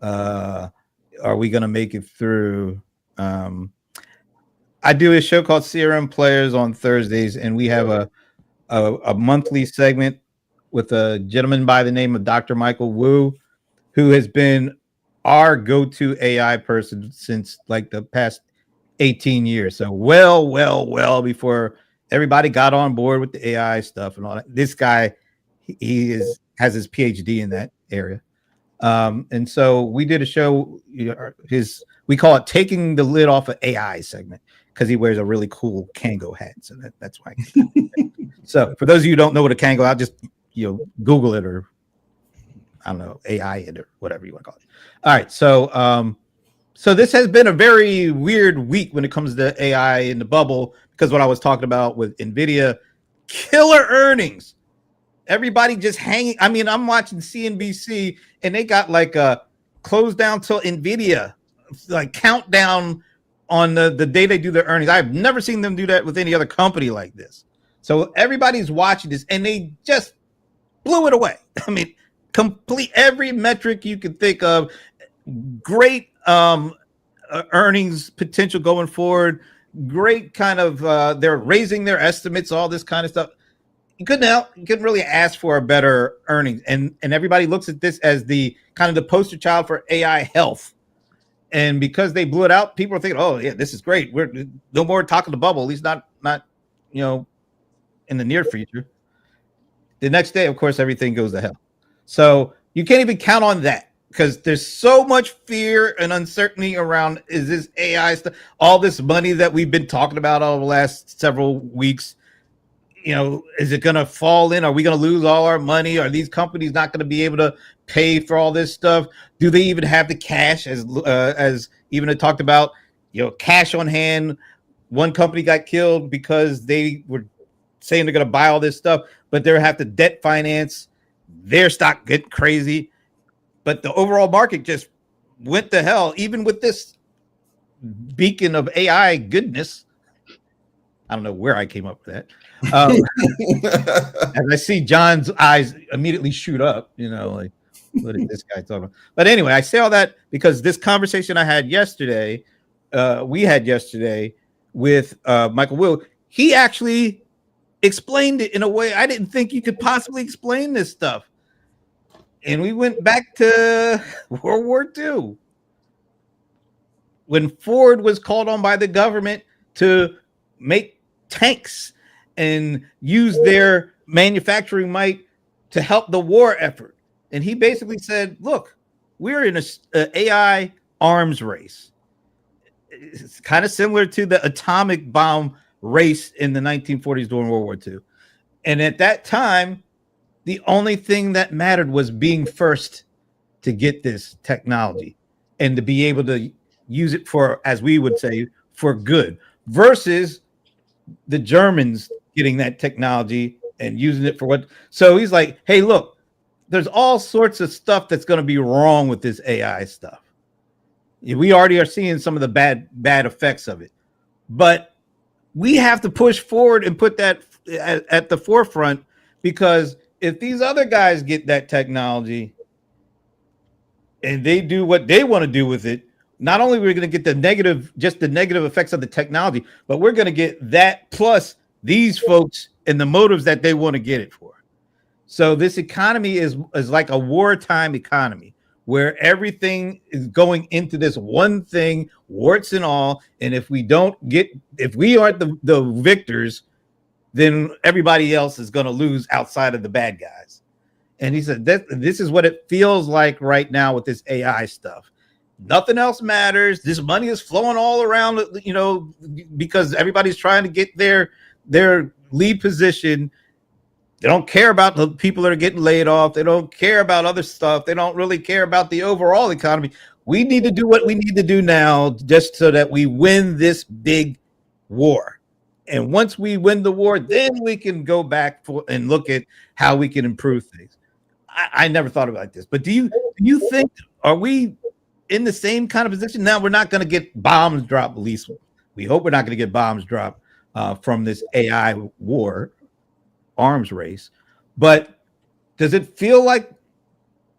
A: Are we going to make it through? I do a show called CRM Players on Thursdays, and we have a monthly segment with a gentleman by the name of Dr. Michael Wu, who has been our go-to AI person since like the past 18 years. So well before everybody got on board with the AI stuff and all that. This guy, has his PhD in that area. And so we did a show, we call it Taking the Lid Off of AI segment, because he wears a really cool Kango hat. So that's why. So for those of you who don't know what a Kango, I'll just Google it, or I don't know, AI it, or whatever you want to call it. All right. So this has been a very weird week when it comes to AI in the bubble, because what I was talking about with NVIDIA, killer earnings. Everybody just hanging. I mean, I'm watching CNBC and they got like a close down till NVIDIA, like countdown on the day they do their earnings. I've never seen them do that with any other company like this. So everybody's watching this and they just blew it away. I mean, complete every metric you could think of. Great earnings potential going forward. Great kind of they're raising their estimates, all this kind of stuff. You couldn't really ask for a better earnings. And everybody looks at this as the kind of the poster child for AI health. And because they blew it out, people are thinking, oh yeah, this is great. We're no more talking the bubble, at least not in the near future. The next day, of course, everything goes to hell. So you can't even count on that because there's so much fear and uncertainty around, is this AI stuff, all this money that we've been talking about over the last several weeks. You know, is it going to fall in? Are we going to lose all our money? Are these companies not going to be able to pay for all this stuff? Do they even have the cash? As even had talked about, you know, cash on hand. One company got killed because they were saying they're going to buy all this stuff, but they have to debt finance their stock, get crazy. But the overall market just went to hell, even with this beacon of AI goodness. I don't know where I came up with that. As I see John's eyes immediately shoot up, you know, like, what is this guy talking about? But anyway, I say all that because this conversation I had yesterday, we had yesterday with Michael Will, he actually explained it in a way I didn't think you could possibly explain this stuff. And we went back to World War II when Ford was called on by the government to make tanks and use their manufacturing might to help the war effort. And he basically said, look, we're in an AI arms race. It's kind of similar to the atomic bomb race in the 1940s during World War II. And at that time, the only thing that mattered was being first to get this technology and to be able to use it for, as we would say, for good, versus the Germans getting that technology and using it for what. So he's like, hey, look, there's all sorts of stuff that's going to be wrong with this AI stuff. We already are seeing some of the bad effects of it, but we have to push forward and put that at the forefront, because if these other guys get that technology and they do what they want to do with it, not only we're going to get the negative effects of the technology, but we're going to get that plus these folks and the motives that they want to get it for. So this economy is like a wartime economy where everything is going into this one thing, warts and all. And if we aren't the victors, then everybody else is going to lose outside of the bad guys. And he said this is what it feels like right now with this AI stuff. Nothing else matters. This money is flowing all around, you know, because everybody's trying to get their lead position. They don't care about the people that are getting laid off. They don't care about other stuff. They don't really care about the overall economy. We need to do what we need to do now just so that we win this big war. And once we win the war, then we can go back and look at how we can improve things. I never thought about this, but do you think, are we in the same kind of position now? We're not going to get bombs dropped, at least we hope we're not going to get bombs dropped from this AI war arms race. But does it feel like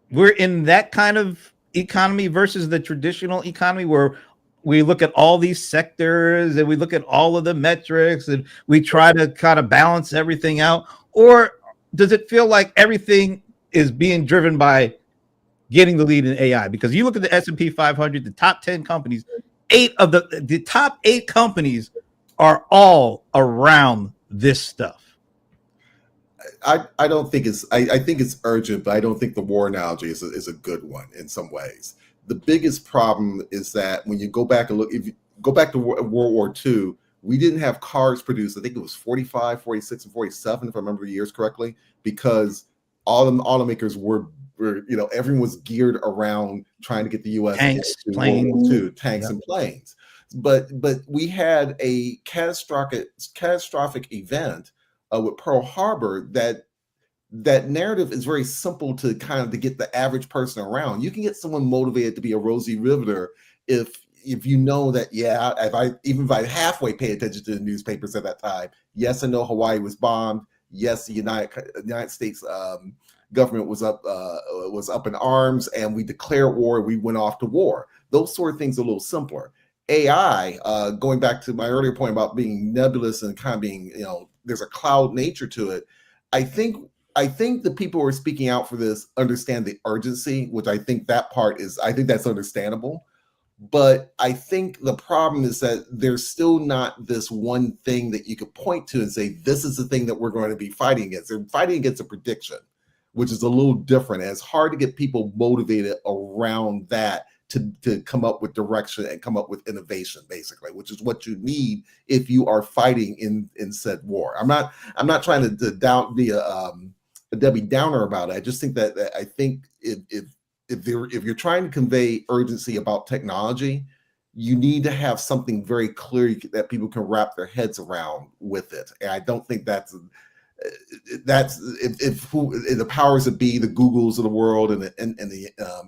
A: we're in that kind of economy versus the traditional economy where we look at all these sectors and we look at all of the metrics and we try to kind of balance everything out? Or does it feel like everything is being driven by getting the lead in AI? Because you look at the S&P 500, the top 10 companies, 8 of the top 8 companies are all around this stuff.
C: I don't think I think it's urgent, but I don't think the war analogy is a good one in some ways. The biggest problem is that when you go back and look, if you go back to World War II, we didn't have cars produced. I think it was 45, 46, and 47, if I remember the years correctly, because all the automakers were you know, everyone was geared around trying to get the U.S.
A: tanks, planes,
C: tanks and planes. But we had a catastrophic event with Pearl Harbor. That narrative is very simple to get the average person around. You can get someone motivated to be a Rosie Riveter if you know that, yeah, if I halfway pay attention to the newspapers at that time. Yes, I know Hawaii was bombed. Yes, the United States government was up in arms, and we declared war. We went off to war. Those sort of things are a little simpler. AI, going back to my earlier point about being nebulous and kind of being, you know, there's a cloud nature to it. I think the people who are speaking out for this understand the urgency, which I think that's understandable. But I think the problem is that there's still not this one thing that you could point to and say, this is the thing that we're going to be fighting against. They're fighting against a prediction, which is a little different. And it's hard to get people motivated around that to come up with direction and come up with innovation, basically, which is what you need if you are fighting in said war. I'm not trying to be a Debbie Downer about it. I just think that I think if you're trying to convey urgency about technology, you need to have something very clear that people can wrap their heads around with it. And I don't think that's if the powers that be, the Googles of the world and the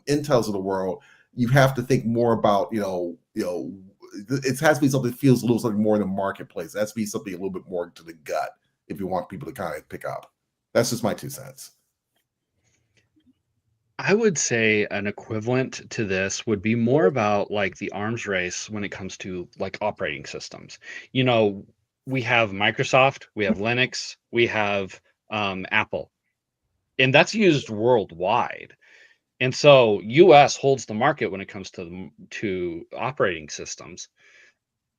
C: Intels of the world, you have to think more about, it has to be something that feels a little something more in the marketplace. It has to be something a little bit more to the gut if you want people to kind of pick up. That's just my 2 cents.
B: I would say an equivalent to this would be more about like the arms race when it comes to like operating systems. We have Microsoft, we have Linux, we have Apple, and that's used worldwide. And so US holds the market when it comes to operating systems.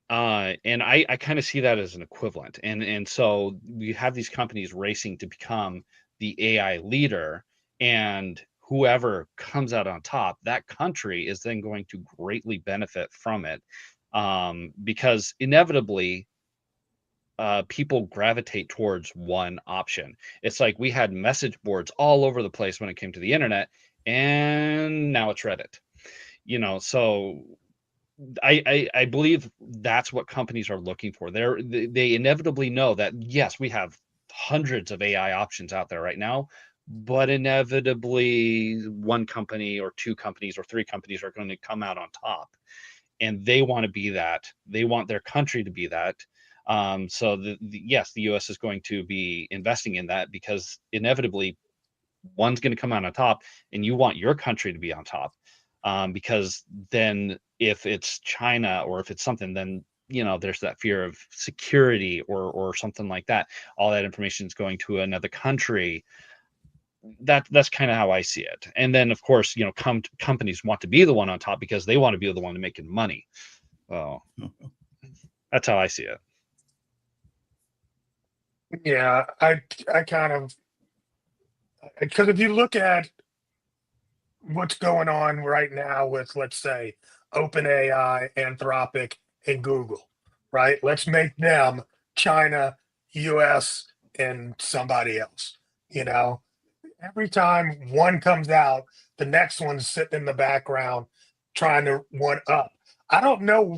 B: And I kind of see that as an equivalent. And so we have these companies racing to become the AI leader, and whoever comes out on top, that country is then going to greatly benefit from it, because inevitably people gravitate towards one option. It's like we had message boards all over the place when it came to the internet, and now it's Reddit. So I believe that's what companies are looking for. They inevitably know that, yes, we have hundreds of AI options out there right now, but inevitably one company or 2 companies or 3 companies are going to come out on top, and they want to be that. They want their country to be that. So yes, the US is going to be investing in that, because inevitably one's going to come out on top, and you want your country to be on top, because then if it's China or if it's something, then there's that fear of security or something like that. All that information is going to another country. That's kind of how I see it. And then of course, companies want to be the one on top because they want to be the one making money. Oh, that's how I see it.
F: Yeah, I kind of, because if you look at what's going on right now with, let's say, OpenAI, Anthropic, and Google, right? Let's make them China, US, and somebody else. Every time one comes out, the next one's sitting in the background trying to one up. I don't know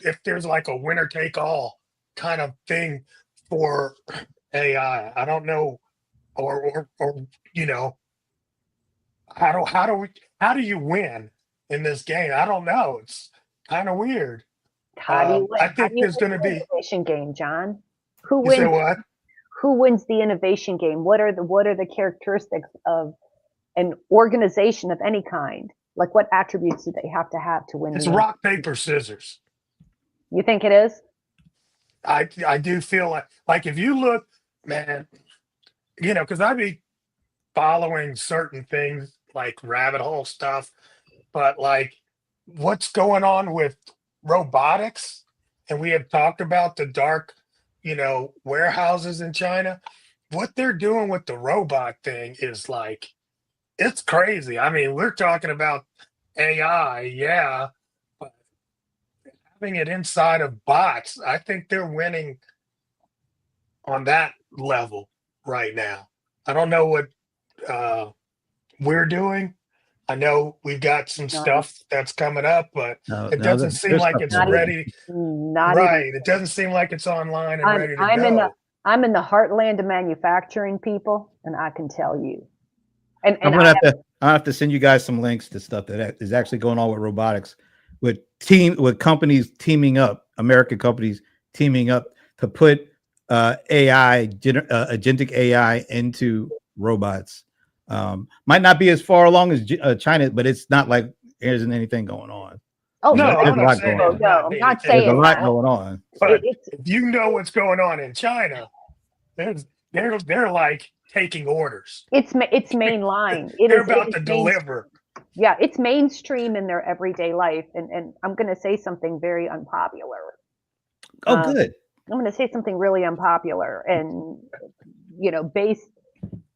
F: if there's like a winner take all kind of thing for AI. I don't know, or how do you win in this game? I don't know. It's kind of weird.
D: How do you win?
F: I think there's going to be
D: innovation game, John. Who
F: You say
D: wins?
F: what?
D: Who wins the innovation game? What are the characteristics of an organization of any kind? Like, what attributes do they have to win?
F: It's rock, paper, scissors.
D: You think it is?
F: I do feel like if you look, man, because I'd be following certain things like rabbit hole stuff, but like what's going on with robotics, and we have talked about the dark, warehouses in China. What they're doing with the robot thing is like, it's crazy. I mean, we're talking about AI, yeah, but having it inside of bots, I think they're winning on that level right now. I don't know what we're doing. I know we've got some stuff that's coming up, but it doesn't seem like it's ready. Right. It doesn't seem like it's online and ready to go.
D: I'm in the heartland of manufacturing, people, and I can tell you. And
A: I have to send you guys some links to stuff that is actually going on with robotics, with companies teaming up, American companies teaming up to put agentic AI into robots. Might not be as far along as China, but it's not like there isn't anything going on.
D: Oh
F: no,
D: I'm not saying
A: there's a lot going on.
F: But if you know what's going on in China, they're like taking orders.
D: It's mainline.
F: They're about to deliver.
D: Yeah, it's mainstream in their everyday life. And I'm going to say something very unpopular.
A: Oh, good.
D: I'm going to say something really unpopular. And, based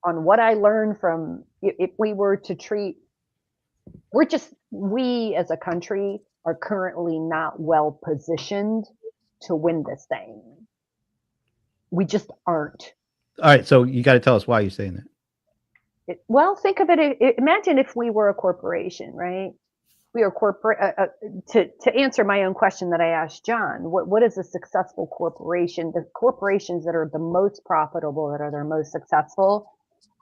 D: on what I learned from, if we were to treat, we as a country are currently not well positioned to win this thing. We just aren't.
A: All right, so you got to tell us why you're saying that.
D: Well, think of it. Imagine if we were a corporation, right? We are corporate. To answer my own question that I asked John, what is a successful corporation? The corporations that are the most profitable, that are their most successful,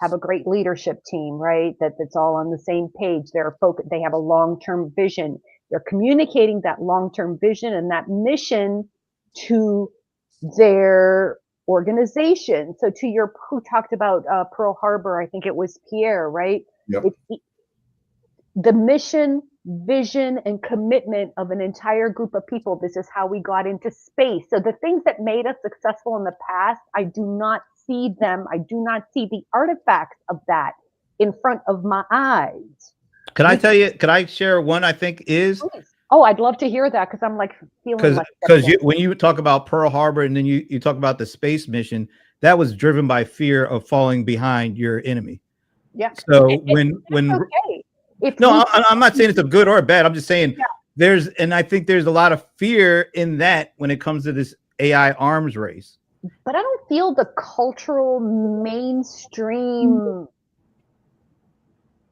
D: have a great leadership team, right? That's all on the same page. They have a long-term vision. They're communicating that long-term vision and that mission to their organization. So who talked about Pearl Harbor? I think it was Pierre, right?
C: Yep.
D: The mission, vision, and commitment of an entire group of people. This is how we got into space. So the things that made us successful in the past, I do not see them. I do not see the artifacts of that in front of my eyes.
A: Can I tell you? Could I share one? I think is.
D: Oh, I'd love to hear that because I'm like feeling like
A: because when you talk about Pearl Harbor and then you talk about the space mission, that was driven by fear of falling behind your enemy.
D: Yeah.
A: So when
D: okay.
A: I'm not saying it's a good or a bad. I'm just saying and I think there's a lot of fear in that when it comes to this AI arms race.
D: But I don't feel the cultural mainstream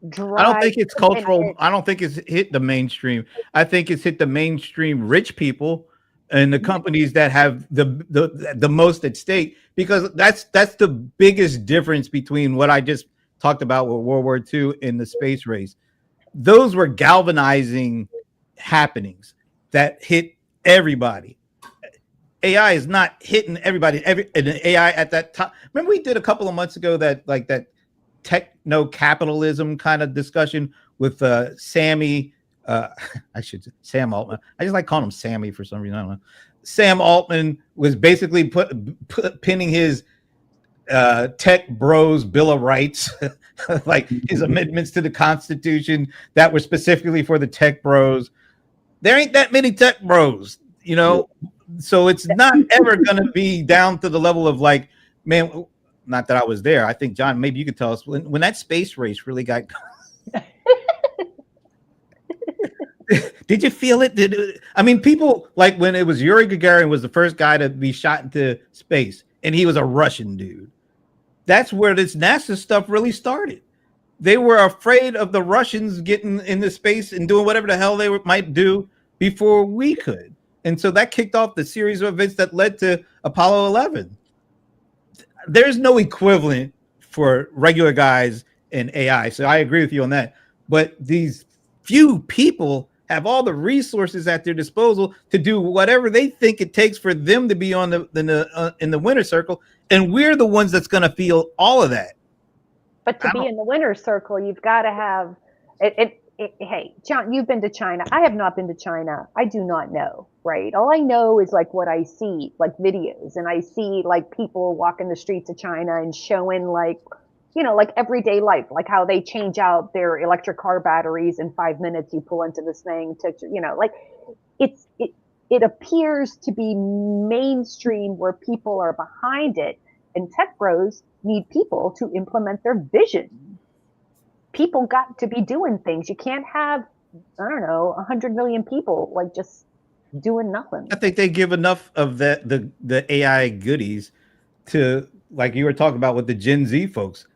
D: drive.
A: I don't think it's cultural. I don't think it's hit the mainstream. I think it's hit the mainstream rich people and the companies that have the most at stake, because that's the biggest difference between what I just talked about with World War II and the space race. Those were galvanizing happenings that hit everybody. AI is not hitting everybody. And AI at that time. Remember, we did a couple of months ago that techno capitalism kind of discussion with Sammy. Sam Altman. I just like calling him Sammy for some reason. I don't know. Sam Altman was basically pinning his tech bros Bill of Rights, like his amendments to the Constitution that were specifically for the tech bros. There ain't that many tech bros, so it's not ever going to be down to the level of like, man, not that I was there. I think, John, maybe you could tell us when that space race really got did you feel it? I mean, people like when it was Yuri Gagarin was the first guy to be shot into space, and he was a Russian dude. That's where this NASA stuff really started. They were afraid of the Russians getting into space and doing whatever the hell they might do before we could. And so that kicked off the series of events that led to Apollo 11. There's no equivalent for regular guys in AI. So I agree with you on that. But these few people have all the resources at their disposal to do whatever they think it takes for them to be on in the winner's circle. And we're the ones that's going to feel all of that.
D: But to be in the winner's circle, you've got to have it. Hey, John, you've been to China. I have not been to China. I do not know, right? All I know is like what I see, like videos, and I see like people walking the streets of China and showing like, like everyday life, like how they change out their electric car batteries in 5 minutes. You pull into this thing to, like it appears to be mainstream where people are behind it, and tech bros need people to implement their vision. People got to be doing things. You can't have, 100 million people like just doing nothing.
A: I think they give enough of the AI goodies to, like you were talking about with the Gen Z folks.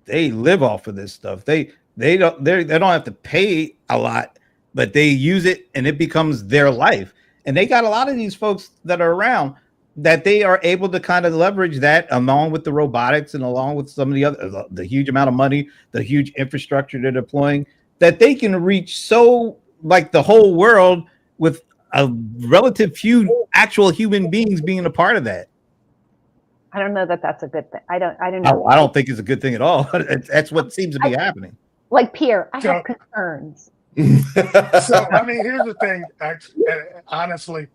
A: They live off of this stuff. They don't have to pay a lot, but they use it and it becomes their life. And they got a lot of these folks that are around that they are able to kind of leverage that along with the robotics and along with some of the huge amount of money, the huge infrastructure they're deploying, that they can reach so like the whole world with a relative few actual human beings being a part of that.
D: I don't know that that's a good thing. I don't know.
A: I don't think it's a good thing at all. That's what seems to be happening.
D: Like Pierre, I have concerns.
F: So, I mean, here's the thing, actually, honestly,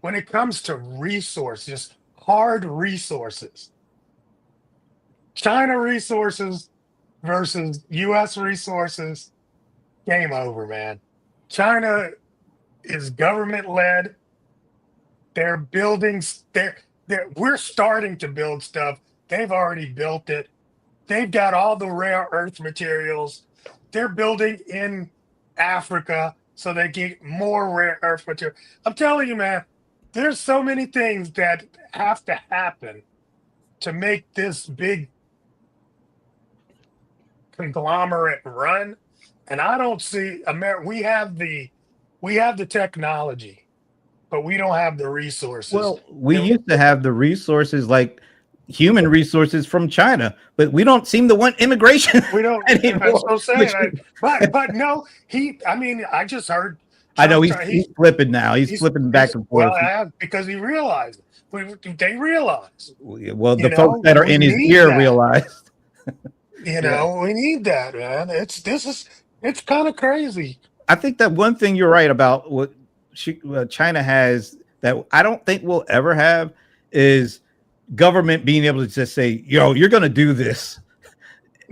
F: when it comes to resources, hard resources, China resources versus US resources, game over, man. China is government led. They're building. We're starting to build stuff. They've already built it. They've got all the rare earth materials. They're building in Africa so they get more rare earth material. I'm telling you, man, there's so many things that have to happen to make this big conglomerate run. And I don't see America. We have the technology, but we don't have the resources.
A: Well, we used to have the resources, like human resources from China, but we don't seem to want immigration.
F: We don't.
A: anymore.
F: That's so sad. But no, I mean, I just heard.
A: I know he's flipping now. He's flipping back and forth.
F: Well, because he realized. They realize.
A: Well, the folks that are in his ear realized.
F: We need that, man. It's kind of crazy.
A: I think that one thing you're right about what China has that I don't think we'll ever have is government being able to just say, "Yo, you're going to do this,"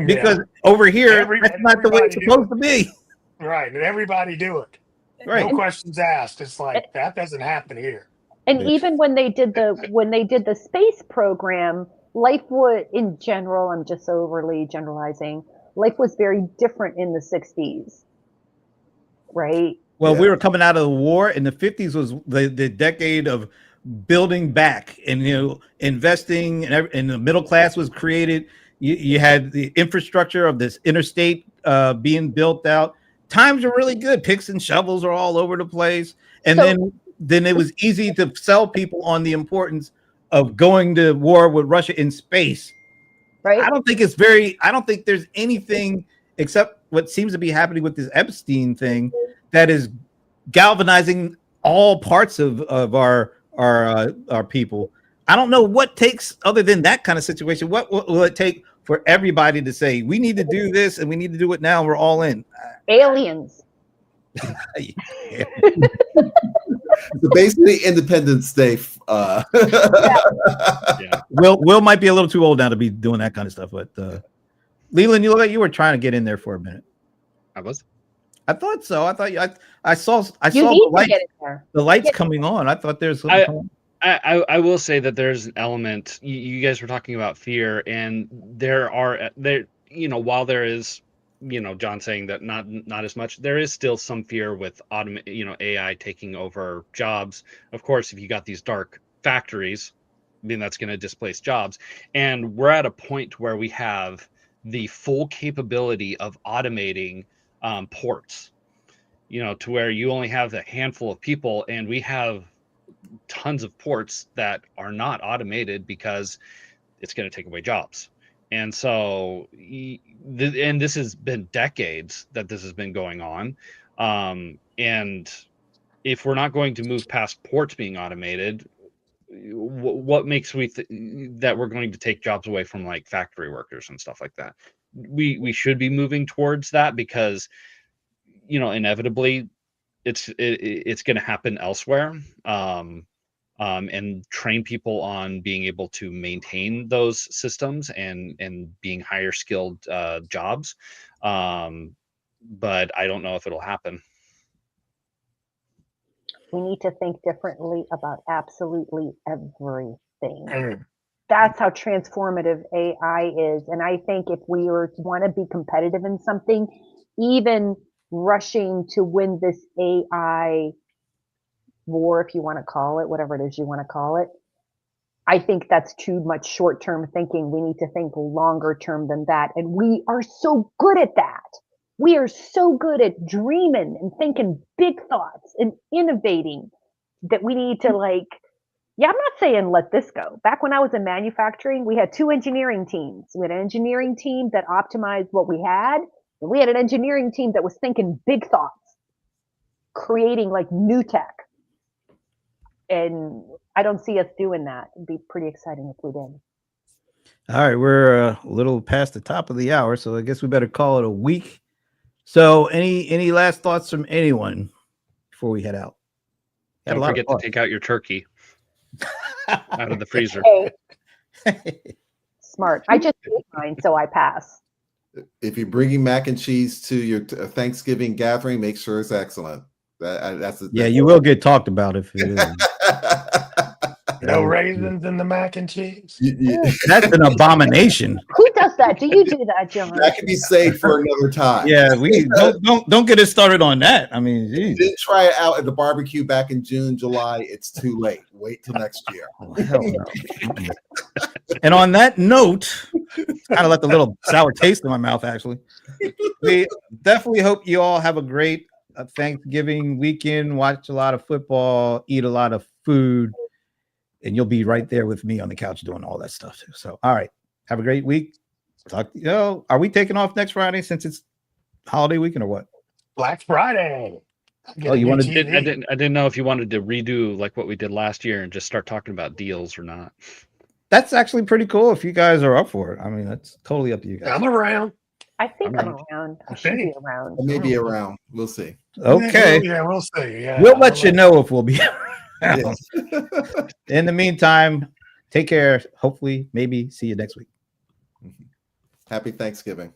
A: because over here that's not the way it's supposed to be.
F: Right, and everybody do it. Right. No questions asked. It's like that doesn't happen here.
D: And even when they did the space program, life was, in general, I'm just overly generalizing, life was very different in the 60s. Right?
A: Well, we were coming out of the war, and the 50s was the decade of building back and investing, and the middle class was created. You had the infrastructure of this interstate being built out. Times are really good. Picks and shovels are all over the place, and then it was easy to sell people on the importance of going to war with Russia in space.
D: Right.
A: I don't think there's anything except what seems to be happening with this Epstein thing that is galvanizing all parts of our people. I don't know what takes, other than that kind of situation. What will it take for everybody to say we need to do this and we need to do it now? We're all in.
D: Aliens.
C: So basically, Independence Day.
A: Yeah. Will might be a little too old now to be doing that kind of stuff, but Leland, you look like you were trying to get in there for a minute.
B: I was.
A: I thought so. I thought I saw the lights coming on. I thought there's something.
B: I will say that there's an element. You guys were talking about fear, and while there is, John saying that not as much, there is still some fear with AI taking over jobs. Of course, if you got these dark factories, then that's going to displace jobs. And we're at a point where we have the full capability of automating ports, to where you only have a handful of people, and we have tons of ports that are not automated because it's going to take away jobs. And so, and this has been decades that this has been going on. And if we're not going to move past ports being automated, what makes that we're going to take jobs away from like factory workers and stuff like that? We should be moving towards that, because inevitably it's going to happen elsewhere. And train people on being able to maintain those systems and being higher skilled jobs. But I don't know if it'll happen.
D: We need to think differently about absolutely everything. That's how transformative AI is. And I think if we want to be competitive in something, even rushing to win this AI war, if you want to call it, whatever it is you want to call it, I think that's too much short-term thinking. We need to think longer term than that. And we are so good at that. We are so good at dreaming and thinking big thoughts and innovating that we need to I'm not saying let this go. Back when I was in manufacturing, we had two engineering teams. We had an engineering team that optimized what we had, and we had an engineering team that was thinking big thoughts, creating new tech. And I don't see us doing that. It'd be pretty exciting if we did.
A: All right, we're a little past the top of the hour, so I guess we better call it a week. So any last thoughts from anyone before we head out?
B: Don't forget to take out your turkey out of the freezer.
D: Smart. I just ate mine, so I pass.
C: If you're bringing mac and cheese to your Thanksgiving gathering, make sure it's excellent.
A: Yeah, you will get talked about if it is.
F: No raisins in the mac and cheese.
A: That's an abomination.
D: Who does that? Do you do that, John?
C: That can be saved for another time.
A: Yeah, we don't get us started on that. I mean, geez.
C: Didn't try it out at the barbecue back in June, July. It's too late. Wait till next year.
A: Oh, hell no. And on that note, kind of left a little sour taste in my mouth, actually. We definitely hope you all have a great Thanksgiving weekend. Watch a lot of football, eat a lot of food, and you'll be right there with me on the couch doing all that stuff too. So, all right, have a great week. Talk to you. Are we taking off next Friday since it's holiday weekend or what?
F: Black Friday.
A: Oh, you want to?
B: I didn't know if you wanted to redo like what we did last year and just start talking about deals or not.
A: That's actually pretty cool if you guys are up for it. I mean, that's totally up to you guys.
F: I'm around.
D: I think I'm around. I should be around.
C: Maybe around. We'll see.
A: Okay.
F: Yeah, we'll see. Yeah,
A: We'll let you know if we'll be around.
C: Yes.
A: In the meantime, take care. Hopefully, maybe see you next week.
C: Happy Thanksgiving.